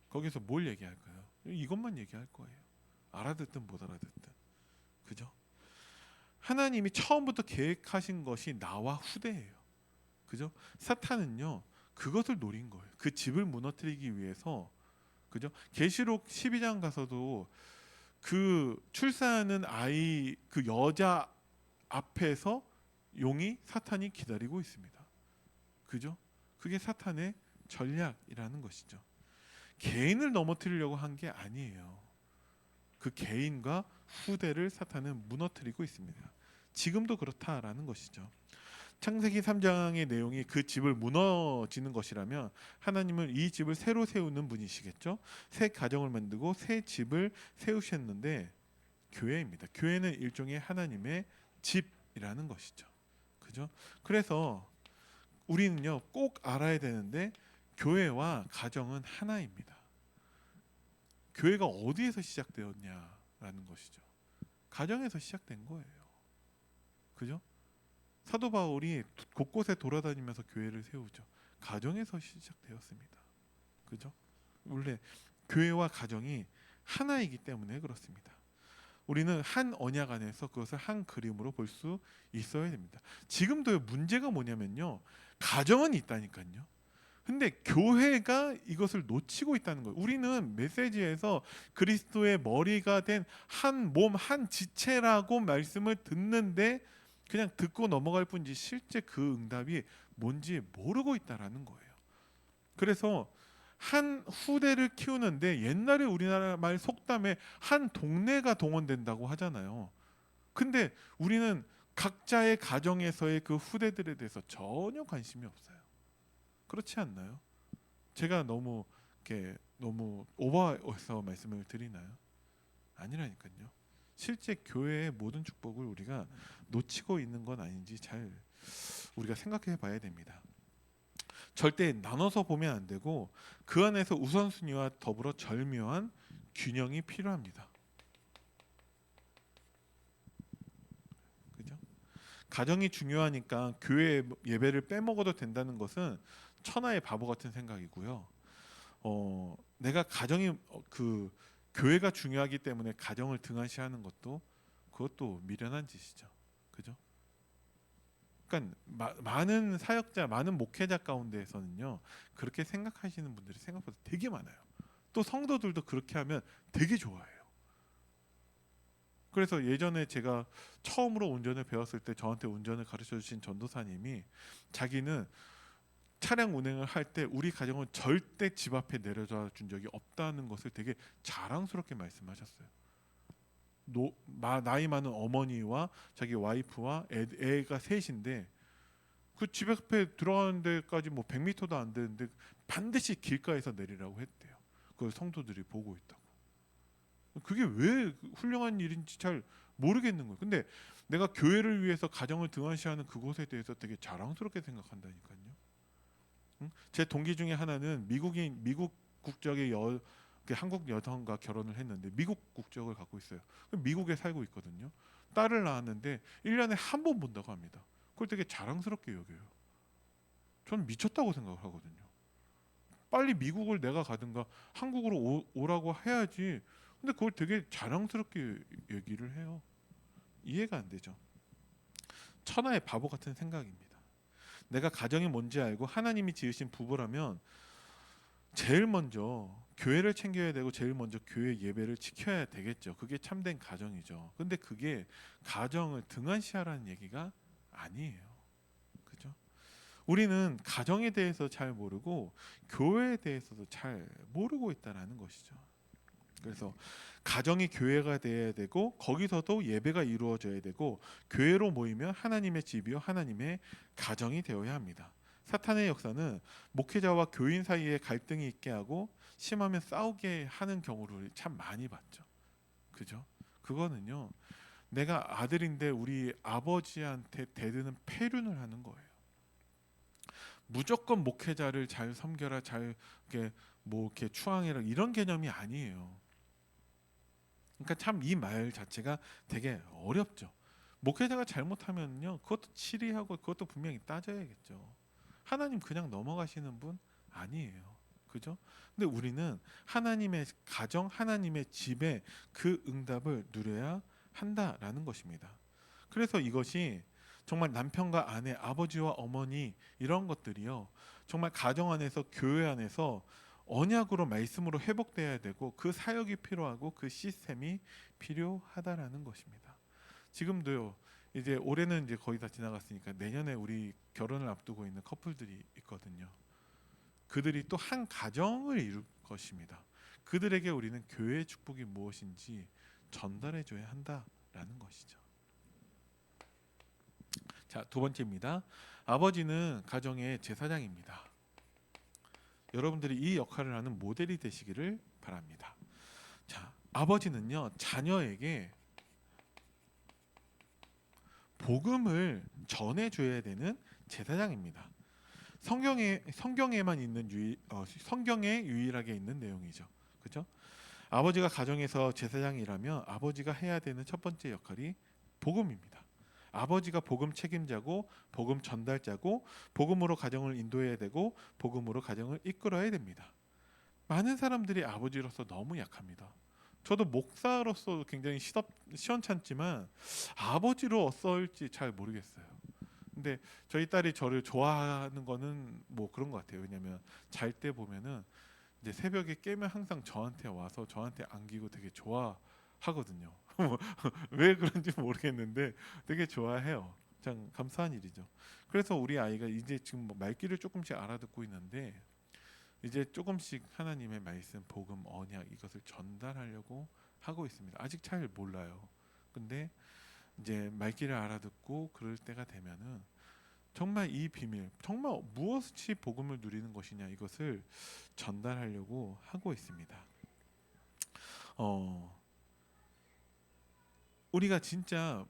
거기서 뭘 얘기할까요? 이것만 얘기할 거예요. 알아듣든 못 알아듣든. 그죠? 하나님이 처음부터 계획하신 것이 나와 후대예요. 그죠? 사탄은요. 그것을 노린 거예요. 그 집을 무너뜨리기 위해서. 그죠? 계시록 12장 가서도 그 출산하는 아이 그 여자 앞에서 사탄이 기다리고 있습니다. 그죠? 그게 사탄의 전략이라는 것이죠. 개인을 넘어뜨리려고 한 게 아니에요. 그 개인과 후대를 사탄은 무너뜨리고 있습니다. 지금도 그렇다라는 것이죠. 창세기 3장의 내용이 그 집을 무너지는 것이라면 하나님은 이 집을 새로 세우는 분이시겠죠. 새 가정을 만들고 새 집을 세우셨는데 교회입니다. 교회는 일종의 하나님의 집이라는 것이죠. 그죠? 그래서 우리는요 꼭 알아야 되는데 교회와 가정은 하나입니다. 교회가 어디에서 시작되었냐라는 것이죠. 가정에서 시작된 거예요. 그죠? 사도 바울이 곳곳에 돌아다니면서 교회를 세우죠. 가정에서 시작되었습니다. 그죠? 원래 교회와 가정이 하나이기 때문에 그렇습니다. 우리는 한 언약 안에서 그것을 한 그림으로 볼 수 있어야 됩니다. 지금도 문제가 뭐냐면요. 가정은 있다니까요. 근데 교회가 이것을 놓치고 있다는 거예요. 우리는 메시지에서 그리스도의 머리가 된 한 몸, 한 지체라고 말씀을 듣는데 그냥 듣고 넘어갈 뿐이지 실제 그 응답이 뭔지 모르고 있다라는 거예요. 그래서 한 후대를 키우는데 옛날에 우리나라 말 속담에 한 동네가 동원된다고 하잖아요. 근데 우리는 각자의 가정에서의 그 후대들에 대해서 전혀 관심이 없어요. 그렇지 않나요? 제가 너무 오버해서 말씀을 드리나요? 아니라니까요. 실제 교회의 모든 축복을 우리가 놓치고 있는 건 아닌지 잘 우리가 생각해 봐야 됩니다. 절대 나눠서 보면 안 되고 그 안에서 우선순위와 더불어 절묘한 균형이 필요합니다. 그죠? 가정이 중요하니까 교회 예배를 빼먹어도 된다는 것은 천하의 바보 같은 생각이고요. 내가 그 교회가 중요하기 때문에 가정을 등한시하는 그것도 미련한 짓이죠. 그죠? 그러니까 많은 사역자, 많은 목회자 가운데에서는요 그렇게 생각하시는 분들이 생각보다 되게 많아요. 또 성도들도 그렇게 하면 되게 좋아해요. 그래서 예전에 제가 처음으로 운전을 배웠을 때 저한테 운전을 가르쳐 주신 전도사님이 자기는 차량 운행을 할 때 우리 가정은 절대 집 앞에 내려다 준 적이 없다는 것을 되게 자랑스럽게 말씀하셨어요. 나이 많은 어머니와 자기 와이프와 애가 셋인데 그 집 앞에 들어가는 데까지 뭐 100m도 안 되는데 반드시 길가에서 내리라고 했대요. 그걸 성도들이 보고 있다고. 그게 왜 훌륭한 일인지 잘 모르겠는 거예요. 근데 내가 교회를 위해서 가정을 등한시하는 그곳에 대해서 되게 자랑스럽게 생각한다니까요. 응? 제 동기 중에 하나는 미국 국적의 한국 여성과 결혼을 했는데 미국 국적을 갖고 있어요. 미국에 살고 있거든요. 딸을 낳았는데 1년에 한 번 본다고 합니다. 그걸 되게 자랑스럽게 여겨요. 저는 미쳤다고 생각을 하거든요. 빨리 미국을 내가 가든가 한국으로 오라고 해야지. 근데 그걸 되게 자랑스럽게 얘기를 해요. 이해가 안 되죠. 천하의 바보 같은 생각입니다. 내가 가정이 뭔지 알고 하나님이 지으신 부부라면 제일 먼저 교회를 챙겨야 되고 제일 먼저 교회 예배를 지켜야 되겠죠. 그게 참된 가정이죠. 근데 그게 가정을 등한시하라는 얘기가 아니에요. 그죠? 우리는 가정에 대해서 잘 모르고 교회에 대해서도 잘 모르고 있다라는 것이죠. 그래서 가정이 교회가 돼야 되고 거기서도 예배가 이루어져야 되고 교회로 모이면 하나님의 집이요 하나님의 가정이 되어야 합니다. 사탄의 역사는 목회자와 교인 사이에 갈등이 있게 하고 심하면 싸우게 하는 경우를 참 많이 봤죠. 그죠? 그거는요. 내가 아들인데 우리 아버지한테 대드는 폐륜을 하는 거예요. 무조건 목회자를 잘 섬겨라, 잘 이렇게 뭐 이렇게 추앙해라 이런 개념이 아니에요. 그러니까 참 이 말 자체가 되게 어렵죠. 목회자가 잘못하면요, 그것도 치리하고 그것도 분명히 따져야겠죠. 하나님 그냥 넘어가시는 분 아니에요. 그죠? 근데 우리는 하나님의 가정, 하나님의 집에 그 응답을 누려야 한다라는 것입니다. 그래서 이것이 정말 남편과 아내, 아버지와 어머니 이런 것들이요. 정말 가정 안에서 교회 안에서 언약으로 말씀으로 회복돼야 되고 그 사역이 필요하고 그 시스템이 필요하다라는 것입니다. 지금도요. 이제 올해는 이제 거의 다 지나갔으니까 내년에 우리 결혼을 앞두고 있는 커플들이 있거든요. 그들이 또 한 가정을 이룰 것입니다. 그들에게 우리는 교회의 축복이 무엇인지 전달해 줘야 한다라는 것이죠. 자, 두 번째입니다. 아버지는 가정의 제사장입니다. 여러분들이 이 역할을 하는 모델이 되시기를 바랍니다. 자, 아버지는요 자녀에게 복음을 전해줘야 되는 제사장입니다. 성경에만 있는 성경에 유일하게 있는 내용이죠. 그죠? 아버지가 가정에서 제사장이라면 아버지가 해야 되는 첫 번째 역할이 복음입니다. 아버지가 복음 책임자고 복음 전달자고 복음으로 가정을 인도해야 되고 복음으로 가정을 이끌어야 됩니다. 많은 사람들이 아버지로서 너무 약합니다. 저도 목사로서 굉장히 시원찮지만 아버지로 어떨지 잘 모르겠어요. 근데 저희 딸이 저를 좋아하는 거는 뭐 그런 것 같아요. 왜냐면 잘 때 보면은 이제 새벽에 깨면 항상 저한테 와서 저한테 안기고 되게 좋아하거든요. 왜 그런지 모르겠는데 되게 좋아해요. 참 감사한 일이죠. 그래서 우리 아이가 이제 지금 뭐 말귀를 조금씩 알아듣고 있는데 이제 조금씩 하나님의 말씀, 복음, 언약 이것을 전달하려고 하고 있습니다. 아직 잘 몰라요. 근데 이제 말귀를 알아듣고 그럴 때가 되면은 정말 이 비밀, 정말 무엇이 복음을 누리는 것이냐 이것을 전달하려고 하고 있습니다. 우리가 진짜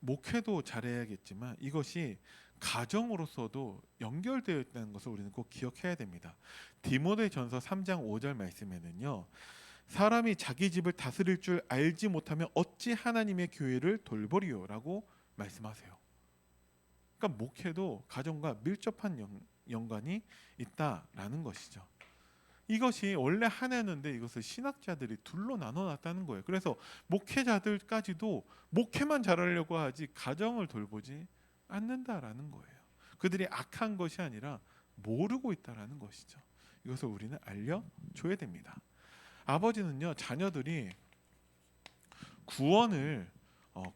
목회도 잘해야겠지만 이것이 가정으로서도 연결되어 있다는 것을 우리는 꼭 기억해야 됩니다. 디모데전서 3장 5절 말씀에는요. 사람이 자기 집을 다스릴 줄 알지 못하면 어찌 하나님의 교회를 돌보리요라고 말씀하세요. 그러니까 목회도 가정과 밀접한 연관이 있다라는 것이죠. 이것이 원래 하나였는데 이것을 신학자들이 둘로 나눠놨다는 거예요. 그래서 목회자들까지도 목회만 잘하려고 하지 가정을 돌보지 않는다라는 거예요. 그들이 악한 것이 아니라 모르고 있다라는 것이죠. 이것을 우리는 알려줘야 됩니다. 아버지는요 자녀들이 구원을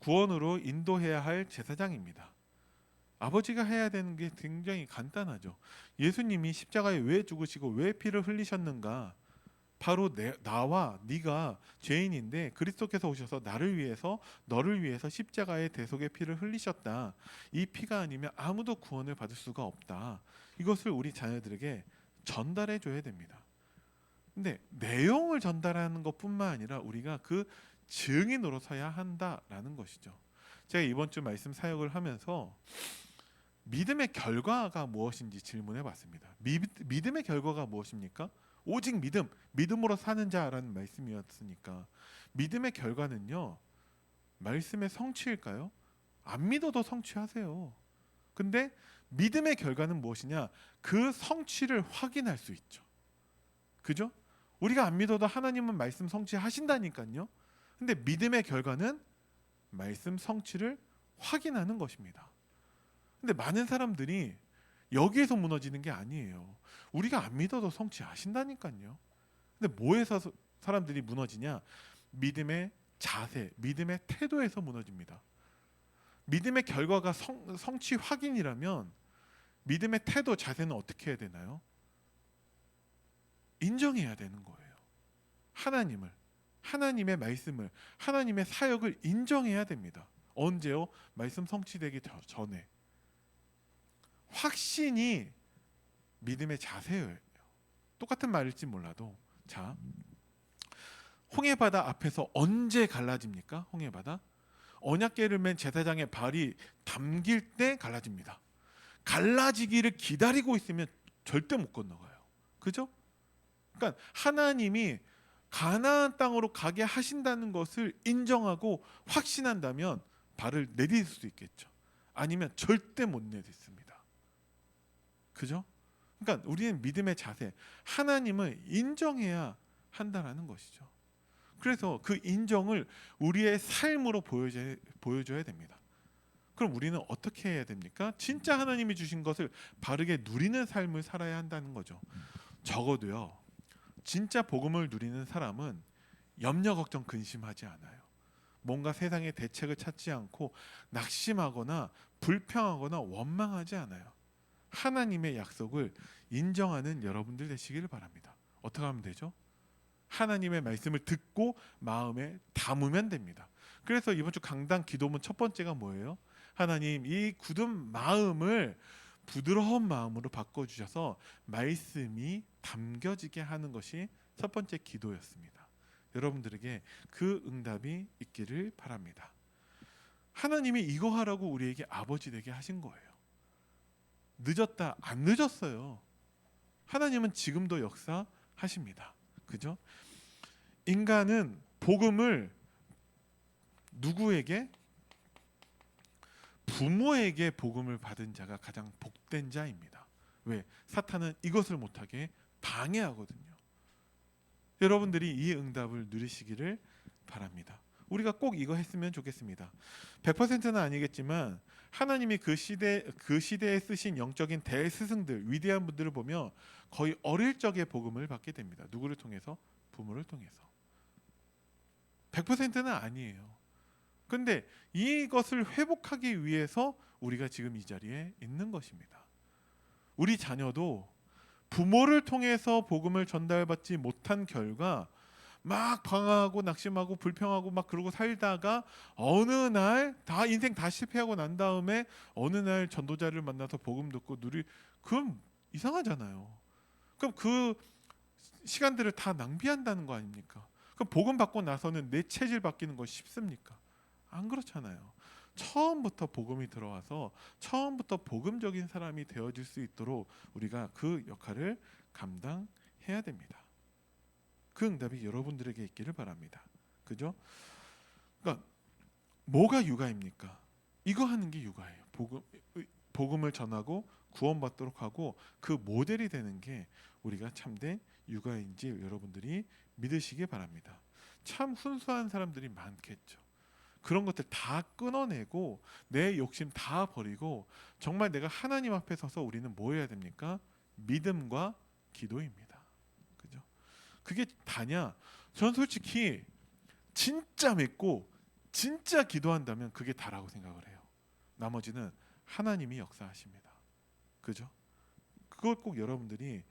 구원으로 인도해야 할 제사장입니다. 아버지가 해야 되는 게 굉장히 간단하죠. 예수님이 십자가에 왜 죽으시고 왜 피를 흘리셨는가? 바로 나와 네가 죄인인데 그리스도께서 오셔서 나를 위해서 너를 위해서 십자가의 대속의 피를 흘리셨다. 이 피가 아니면 아무도 구원을 받을 수가 없다. 이것을 우리 자녀들에게 전달해 줘야 됩니다. 근데 내용을 전달하는 것뿐만 아니라 우리가 그 증인으로 서야 한다라는 것이죠. 제가 이번 주 말씀 사역을 하면서 믿음의 결과가 무엇인지 질문해 봤습니다. 믿음의 결과가 무엇입니까? 오직 믿음으로 사는 자라는 말씀이었으니까 믿음의 결과는요. 말씀의 성취일까요? 안 믿어도 성취하세요. 근데 믿음의 결과는 무엇이냐? 그 성취를 확인할 수 있죠. 그죠? 우리가 안 믿어도 하나님은 말씀 성취하신다니까요. 근데 믿음의 결과는 말씀 성취를 확인하는 것입니다. 근데 많은 사람들이 여기에서 무너지는 게 아니에요. 우리가 안 믿어도 성취하신다니까요. 근데 뭐에서 사람들이 무너지냐? 믿음의 자세, 믿음의 태도에서 무너집니다. 믿음의 결과가 성취 확인이라면 믿음의 태도, 자세는 어떻게 해야 되나요? 인정해야 되는 거예요. 하나님을, 하나님의 말씀을, 하나님의 사역을 인정해야 됩니다. 언제요? 말씀 성취되기 전에. 확신이 믿음의 자세예요. 똑같은 말일지 몰라도 자, 홍해바다 앞에서 언제 갈라집니까? 홍해바다 언약궤를 맨 제사장의 발이 담길 때 갈라집니다. 갈라지기를 기다리고 있으면 절대 못 건너가요. 그죠? 그러니까 하나님이 가나안 땅으로 가게 하신다는 것을 인정하고 확신한다면 발을 내딛을 수 있겠죠. 아니면 절대 못 내딛습니다. 그죠? 그러니까 우리는 믿음의 자세, 하나님을 인정해야 한다라는 것이죠. 그래서 그 인정을 우리의 삶으로 보여줘야 됩니다. 그럼 우리는 어떻게 해야 됩니까? 진짜 하나님이 주신 것을 바르게 누리는 삶을 살아야 한다는 거죠. 적어도요. 진짜 복음을 누리는 사람은 염려, 걱정, 근심하지 않아요. 뭔가 세상의 대책을 찾지 않고 낙심하거나 불평하거나 원망하지 않아요. 하나님의 약속을 인정하는 여러분들 되시기를 바랍니다. 어떻게 하면 되죠? 하나님의 말씀을 듣고 마음에 담으면 됩니다. 그래서 이번 주 강단 기도문 첫 번째가 뭐예요? 하나님, 이 굳은 마음을 부드러운 마음으로 바꿔주셔서 말씀이 담겨지게 하는 것이 첫 번째 기도였습니다. 여러분들에게 그 응답이 있기를 바랍니다. 하나님이 이거 하라고 우리에게 아버지 되게 하신 거예요. 늦었다, 안 늦었어요. 하나님은 지금도 역사하십니다. 그죠? 인간은 복음을 누구에게? 부모에게 복음을 받은 자가 가장 복된 자입니다. 왜? 사탄은 이것을 못하게 방해하거든요. 여러분들이 이 응답을 누리시기를 바랍니다. 우리가 꼭 이거 했으면 좋겠습니다. 100%는 아니겠지만 하나님이 그 시대에 쓰신 영적인 대스승들, 위대한 분들을 보며 거의 어릴 적에 복음을 받게 됩니다. 누구를 통해서? 부모를 통해서. 100%는 아니에요. 근데 이것을 회복하기 위해서 우리가 지금 이 자리에 있는 것입니다. 우리 자녀도 부모를 통해서 복음을 전달받지 못한 결과 막 방황하고 낙심하고 불평하고 막 그러고 살다가 어느 날 다 인생 다 실패하고 난 다음에 어느 날 전도자를 만나서 복음 듣고 그럼 이상하잖아요. 그럼 그 시간들을 다 낭비한다는 거 아닙니까? 그럼 복음 받고 나서는 내 체질 바뀌는 거 쉽습니까? 안 그렇잖아요. 처음부터 복음이 들어와서 처음부터 복음적인 사람이 되어질 수 있도록 우리가 그 역할을 감당해야 됩니다. 그 응답이 여러분들에게 있기를 바랍니다. 그죠? 그러니까 뭐가 육아입니까? 이거 하는 게 육아예요. 복음을 전하고 구원받도록 하고 그 모델이 되는 게 우리가 참된 육아인지 여러분들이 믿으시기 바랍니다. 참 순수한 사람들이 많겠죠. 그런 것들 다 끊어내고 내 욕심 다 버리고 정말 내가 하나님 앞에 서서 우리는 뭐 해야 됩니까? 믿음과 기도입니다. 그죠? 그게 다냐? 전 솔직히 진짜 믿고 진짜 기도한다면 그게 다라고 생각을 해요. 나머지는 하나님이 역사하십니다. 그죠? 그걸 꼭 여러분들이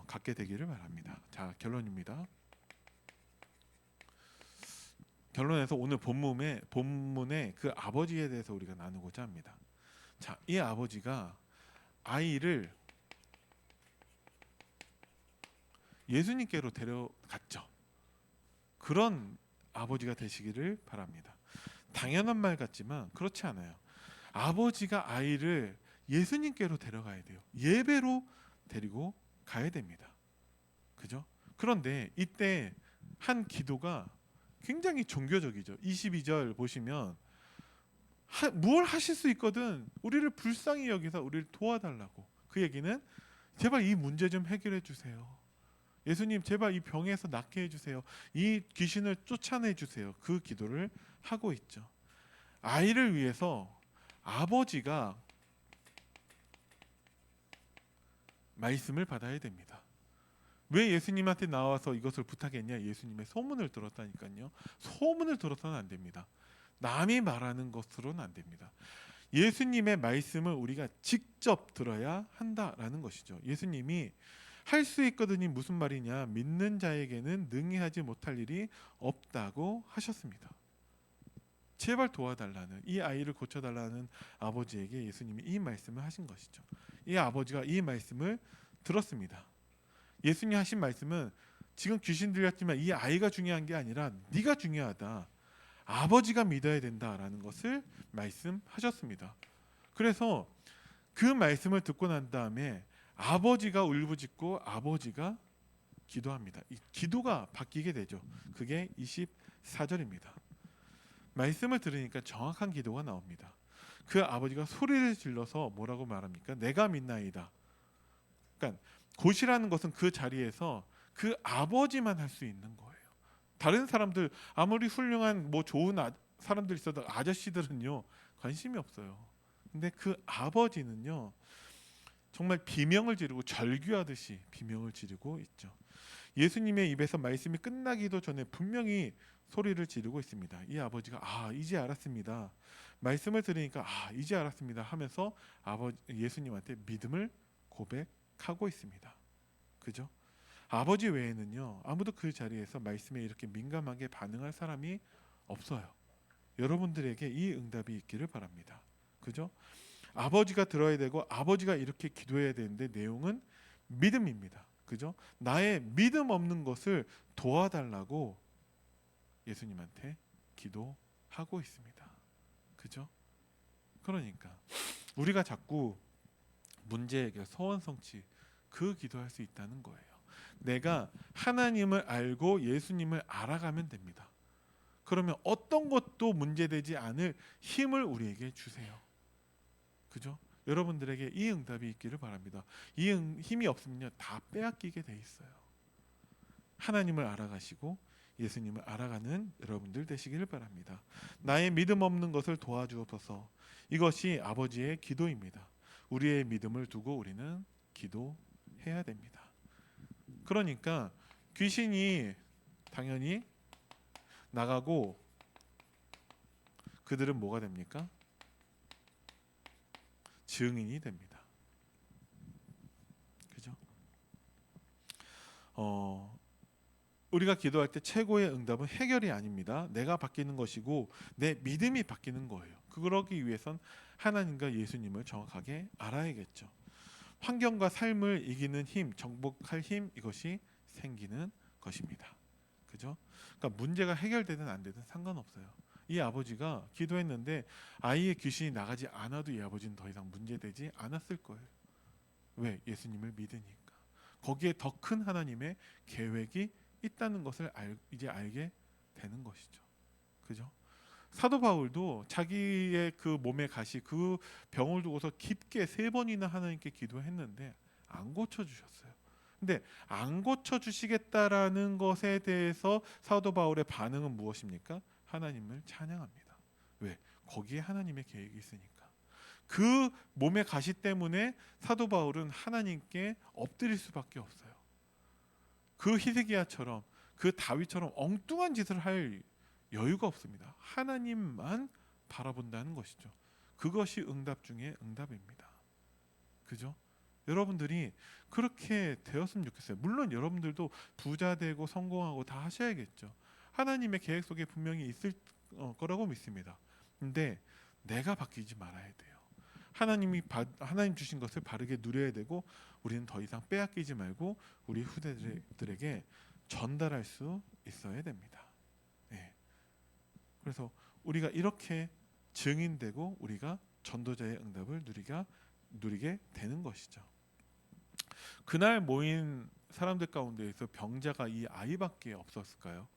갖게 되기를 바랍니다. 자, 결론입니다. 결론에서 오늘 본문의 그 아버지에 대해서 우리가 나누고자 합니다. 자, 이 아버지가 아이를 예수님께로 데려갔죠. 그런 아버지가 되시기를 바랍니다. 당연한 말 같지만 그렇지 않아요. 아버지가 아이를 예수님께로 데려가야 돼요. 예배로 데리고 가야 됩니다. 그죠? 그런데 이때 한 기도가 굉장히 종교적이죠. 22절 보시면 뭘 하실 수 있거든 우리를 불쌍히 여기서 우리를 도와달라고. 그 얘기는 제발 이 문제 좀 해결해 주세요. 예수님 제발 이 병에서 낫게 해주세요. 이 귀신을 쫓아내 주세요. 그 기도를 하고 있죠. 아이를 위해서 아버지가 말씀을 받아야 됩니다. 왜 예수님한테 나와서 이것을 부탁했냐? 예수님의 소문을 들었다니까요. 소문을 들어서는 안 됩니다. 남이 말하는 것으로는 안 됩니다. 예수님의 말씀을 우리가 직접 들어야 한다라는 것이죠. 예수님이 할 수 있거든이 무슨 말이냐? 믿는 자에게는 능히 하지 못할 일이 없다고 하셨습니다. 제발 도와달라는, 이 아이를 고쳐달라는 아버지에게 예수님이 이 말씀을 하신 것이죠. 이 아버지가 이 말씀을 들었습니다. 예수님 하신 말씀은 지금 귀신 들렸지만 이 아이가 중요한 게 아니라 네가 중요하다. 아버지가 믿어야 된다라는 것을 말씀하셨습니다. 그래서 그 말씀을 듣고 난 다음에 아버지가 울부짖고 아버지가 기도합니다. 이 기도가 바뀌게 되죠. 그게 24절입니다. 말씀을 들으니까 정확한 기도가 나옵니다. 그 아버지가 소리를 질러서 뭐라고 말합니까? 내가 믿나이다. 그러니까 곧이라는 것은 그 자리에서 그 아버지만 할 수 있는 거예요. 다른 사람들 아무리 훌륭한 좋은 사람들 있어도 아저씨들은요 관심이 없어요. 근데 그 아버지는요 정말 비명을 지르고 절규하듯이 비명을 지르고 있죠. 예수님의 입에서 말씀이 끝나기도 전에 분명히 소리를 지르고 있습니다. 이 아버지가 이제 알았습니다. 말씀을 들으니까 이제 알았습니다 하면서 예수님한테 믿음을 고백하고 있습니다. 그죠? 아버지 외에는요 아무도 그 자리에서 말씀에 이렇게 민감하게 반응할 사람이 없어요. 여러분들에게 이 응답이 있기를 바랍니다. 그죠? 아버지가 들어야 되고 아버지가 이렇게 기도해야 되는데 내용은 믿음입니다. 그죠? 나의 믿음 없는 것을 도와달라고 예수님한테 기도하고 있습니다. 그죠? 그러니까 우리가 자꾸 문제 해결, 소원 성취 그 기도할 수 있다는 거예요. 내가 하나님을 알고 예수님을 알아가면 됩니다. 그러면 어떤 것도 문제되지 않을 힘을 우리에게 주세요. 그죠? 여러분들에게 이 응답이 있기를 바랍니다. 이 힘이 없으면요 다 빼앗기게 돼 있어요. 하나님을 알아가시고 예수님을 알아가는 여러분들 되시기를 바랍니다. 나의 믿음 없는 것을 도와주옵소서. 이것이 아버지의 기도입니다. 우리의 믿음을 두고 우리는 기도해야 됩니다. 그러니까 귀신이 당연히 나가고 그들은 뭐가 됩니까? 증인이 됩니다. 그죠? 우리가 기도할 때 최고의 응답은 해결이 아닙니다. 내가 바뀌는 것이고 내 믿음이 바뀌는 거예요. 그러기 위해선 하나님과 예수님을 정확하게 알아야겠죠. 환경과 삶을 이기는 힘, 정복할 힘 이것이 생기는 것입니다. 그죠? 그러니까 문제가 해결되든 안 되든 상관없어요. 이 아버지가 기도했는데 아이의 귀신이 나가지 않아도 이 아버지는 더 이상 문제되지 않았을 거예요. 왜? 예수님을 믿으니까. 거기에 더 큰 하나님의 계획이 있다는 것을 이제 알게 되는 것이죠. 그죠? 사도 바울도 자기의 그 몸에 가시 그 병을 두고서 깊게 3번이나 하나님께 기도했는데 안 고쳐주셨어요. 근데 안 고쳐주시겠다라는 것에 대해서 사도 바울의 반응은 무엇입니까? 하나님을 찬양합니다. 왜? 거기에 하나님의 계획이 있으니까. 그 몸의 가시 때문에 사도 바울은 하나님께 엎드릴 수밖에 없어요. 그 히스기야처럼 그 다윗처럼 엉뚱한 짓을 할 여유가 없습니다. 하나님만 바라본다는 것이죠. 그것이 응답 중에 응답입니다. 그죠? 여러분들이 그렇게 되었으면 좋겠어요. 물론 여러분들도 부자 되고 성공하고 다 하셔야겠죠. 하나님의 계획 속에 분명히 있을 거라고 믿습니다. 근데 내가 바뀌지 말아야 돼요. 하나님 주신 것을 바르게 누려야 되고, 우리는 더 이상 빼앗기지 말고 우리 후대들에게 전달할 수 있어야 됩니다. 네. 그래서 우리가 이렇게 증인되고 우리가 전도자의 응답을 누리게 되는 것이죠. 그날 모인 사람들 가운데에서 병자가 이 아이밖에 없었을까요?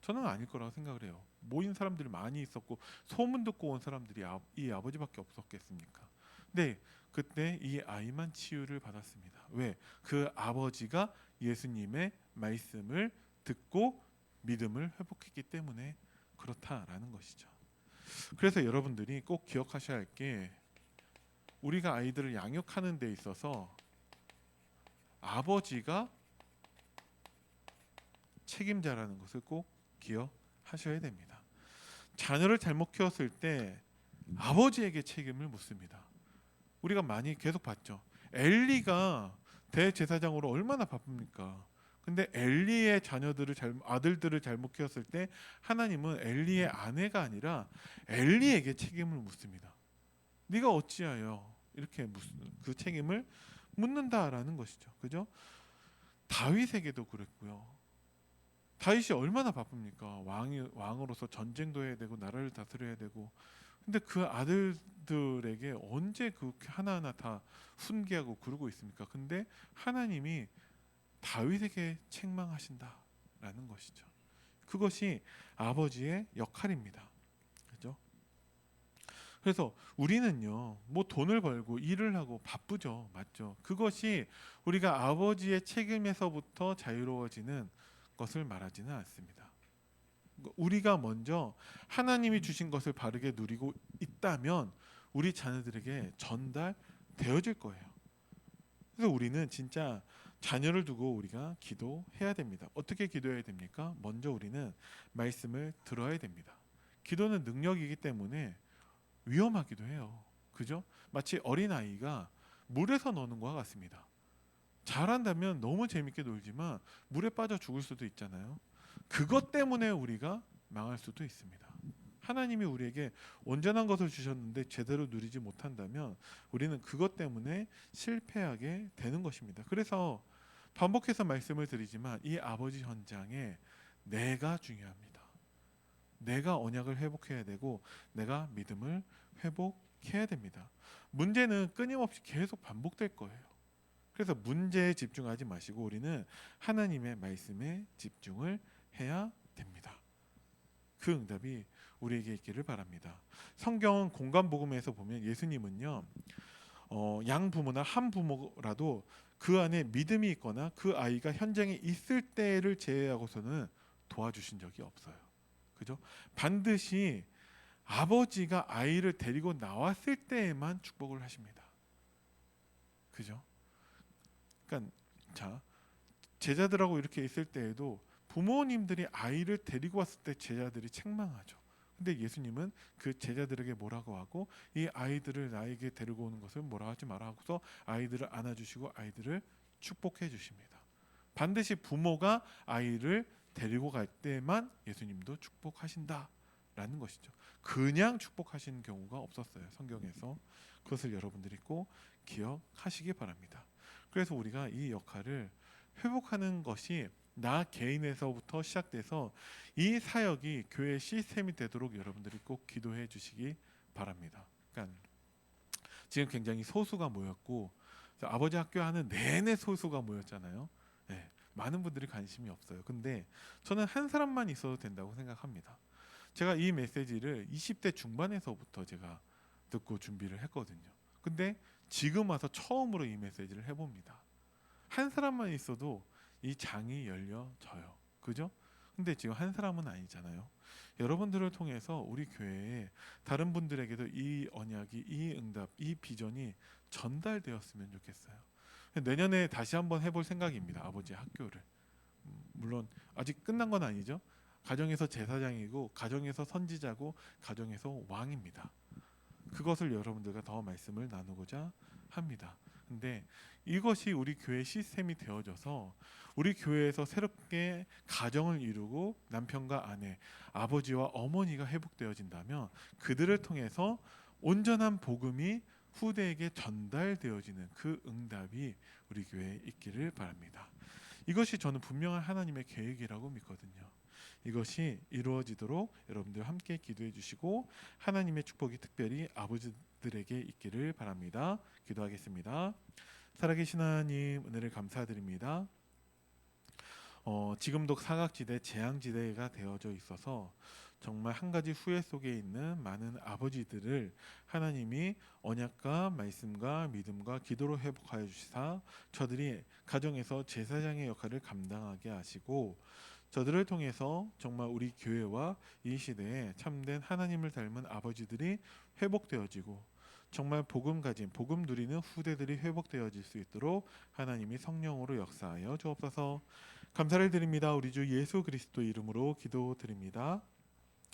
저는 아닐 거라고 생각을 해요. 모인 사람들이 많이 있었고 소문 듣고 온 사람들이 이 아버지밖에 없었겠습니까? 근데 그때 이 아이만 치유를 받았습니다. 왜? 그 아버지가 예수님의 말씀을 듣고 믿음을 회복했기 때문에 그렇다라는 것이죠. 그래서 여러분들이 꼭 기억하셔야 할 게, 우리가 아이들을 양육하는 데 있어서 아버지가 책임자라는 것을 꼭 기억하셔야 됩니다. 자녀를 잘못 키웠을 때 아버지에게 책임을 묻습니다. 우리가 많이 계속 봤죠. 엘리가 대제사장으로 얼마나 바쁩니까? 근데 엘리의 아들들을 잘못 키웠을 때 하나님은 엘리의 아내가 아니라 엘리에게 책임을 묻습니다. 네가 어찌하여 이렇게 그 책임을 묻는다라는 것이죠. 그죠? 다윗에게도 그랬고요. 다윗이 얼마나 바쁩니까? 왕으로서 전쟁도 해야 되고 나라를 다스려야 되고. 근데 그 아들들에게 언제 그렇게 하나하나 다 훈계하고 그러고 있습니까? 근데 하나님이 다윗에게 책망하신다라는 것이죠. 그것이 아버지의 역할입니다. 그죠? 그래서 우리는요, 뭐 돈을 벌고 일을 하고 바쁘죠. 맞죠? 그것이 우리가 아버지의 책임에서부터 자유로워지는 것을 말하지는 않습니다. 우리가 먼저 하나님이 주신 것을 바르게 누리고 있다면 우리 자녀들에게 전달되어질 거예요. 그래서 우리는 진짜 자녀를 두고 우리가 기도해야 됩니다. 어떻게 기도해야 됩니까? 먼저 우리는 말씀을 들어야 됩니다. 기도는 능력이기 때문에 위험하기도 해요. 그죠? 마치 어린아이가 물에서 노는 것과 같습니다. 잘한다면 너무 재밌게 놀지만 물에 빠져 죽을 수도 있잖아요. 그것 때문에 우리가 망할 수도 있습니다. 하나님이 우리에게 온전한 것을 주셨는데 제대로 누리지 못한다면 우리는 그것 때문에 실패하게 되는 것입니다. 그래서 반복해서 말씀을 드리지만 이 아버지 현장에 내가 중요합니다. 내가 언약을 회복해야 되고 내가 믿음을 회복해야 됩니다. 문제는 끊임없이 계속 반복될 거예요. 그래서 문제에 집중하지 마시고 우리는 하나님의 말씀에 집중을 해야 됩니다. 그 응답이 우리에게 있기를 바랍니다. 성경 공관복음에서 보면 예수님은요, 양부모나 한부모라도 그 안에 믿음이 있거나 그 아이가 현장에 있을 때를 제외하고서는 도와주신 적이 없어요. 그죠? 반드시 아버지가 아이를 데리고 나왔을 때에만 축복을 하십니다. 그죠? 그러니까 자, 제자들하고 이렇게 있을 때에도 부모님들이 아이를 데리고 왔을 때 제자들이 책망하죠. 근데 예수님은 그 제자들에게 뭐라고 하고, 이 아이들을 나에게 데리고 오는 것을 뭐라 하지 마라 하고서 아이들을 안아주시고 아이들을 축복해 주십니다. 반드시 부모가 아이를 데리고 갈 때만 예수님도 축복하신다라는 것이죠. 그냥 축복하시는 경우가 없었어요, 성경에서. 그것을 여러분들이 꼭 기억하시기 바랍니다. 그래서 우리가 이 역할을 회복하는 것이 나 개인에서부터 시작돼서 이 사역이 교회 시스템이 되도록 여러분들이 꼭 기도해 주시기 바랍니다. 그러니까 지금 굉장히 소수가 모였고 아버지 학교 하는 내내 소수가 모였잖아요. 네, 많은 분들이 관심이 없어요. 근데 저는 한 사람만 있어도 된다고 생각합니다. 제가 이 메시지를 20대 중반에서부터 제가 듣고 준비를 했거든요. 근데 지금 와서 처음으로 이 메시지를 해봅니다. 한 사람만 있어도 이 장이 열려져요. 그죠? 근데 지금 한 사람은 아니잖아요. 여러분들을 통해서 우리 교회에 다른 분들에게도 이 언약이, 이 응답, 이 비전이 전달되었으면 좋겠어요. 내년에 다시 한번 해볼 생각입니다. 아버지의 학교를. 물론 아직 끝난 건 아니죠. 가정에서 제사장이고 가정에서 선지자고 가정에서 왕입니다. 그것을 여러분들과 더 말씀을 나누고자 합니다. 근데 이것이 우리 교회 시스템이 되어져서 우리 교회에서 새롭게 가정을 이루고 남편과 아내, 아버지와 어머니가 회복되어진다면 그들을 통해서 온전한 복음이 후대에게 전달되어지는 그 응답이 우리 교회에 있기를 바랍니다. 이것이 저는 분명한 하나님의 계획이라고 믿거든요. 이것이 이루어지도록 여러분들 함께 기도해 주시고 하나님의 축복이 특별히 아버지들에게 있기를 바랍니다. 기도하겠습니다. 살아계신 하나님, 은혜를 감사드립니다. 지금도 사각지대, 재앙지대가 되어져 있어서 정말 한 가지 후회 속에 있는 많은 아버지들을 하나님이 언약과 말씀과 믿음과 기도로 회복하여 주시사 저들이 가정에서 제사장의 역할을 감당하게 하시고 저들을 통해서 정말 우리 교회와 이 시대에 참된 하나님을 닮은 아버지들이 회복되어지고 정말 복음 가진 복음 누리는 후대들이 회복되어질 수 있도록 하나님이 성령으로 역사하여 주옵소서. 감사를 드립니다. 우리 주 예수 그리스도 이름으로 기도드립니다.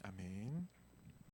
아멘.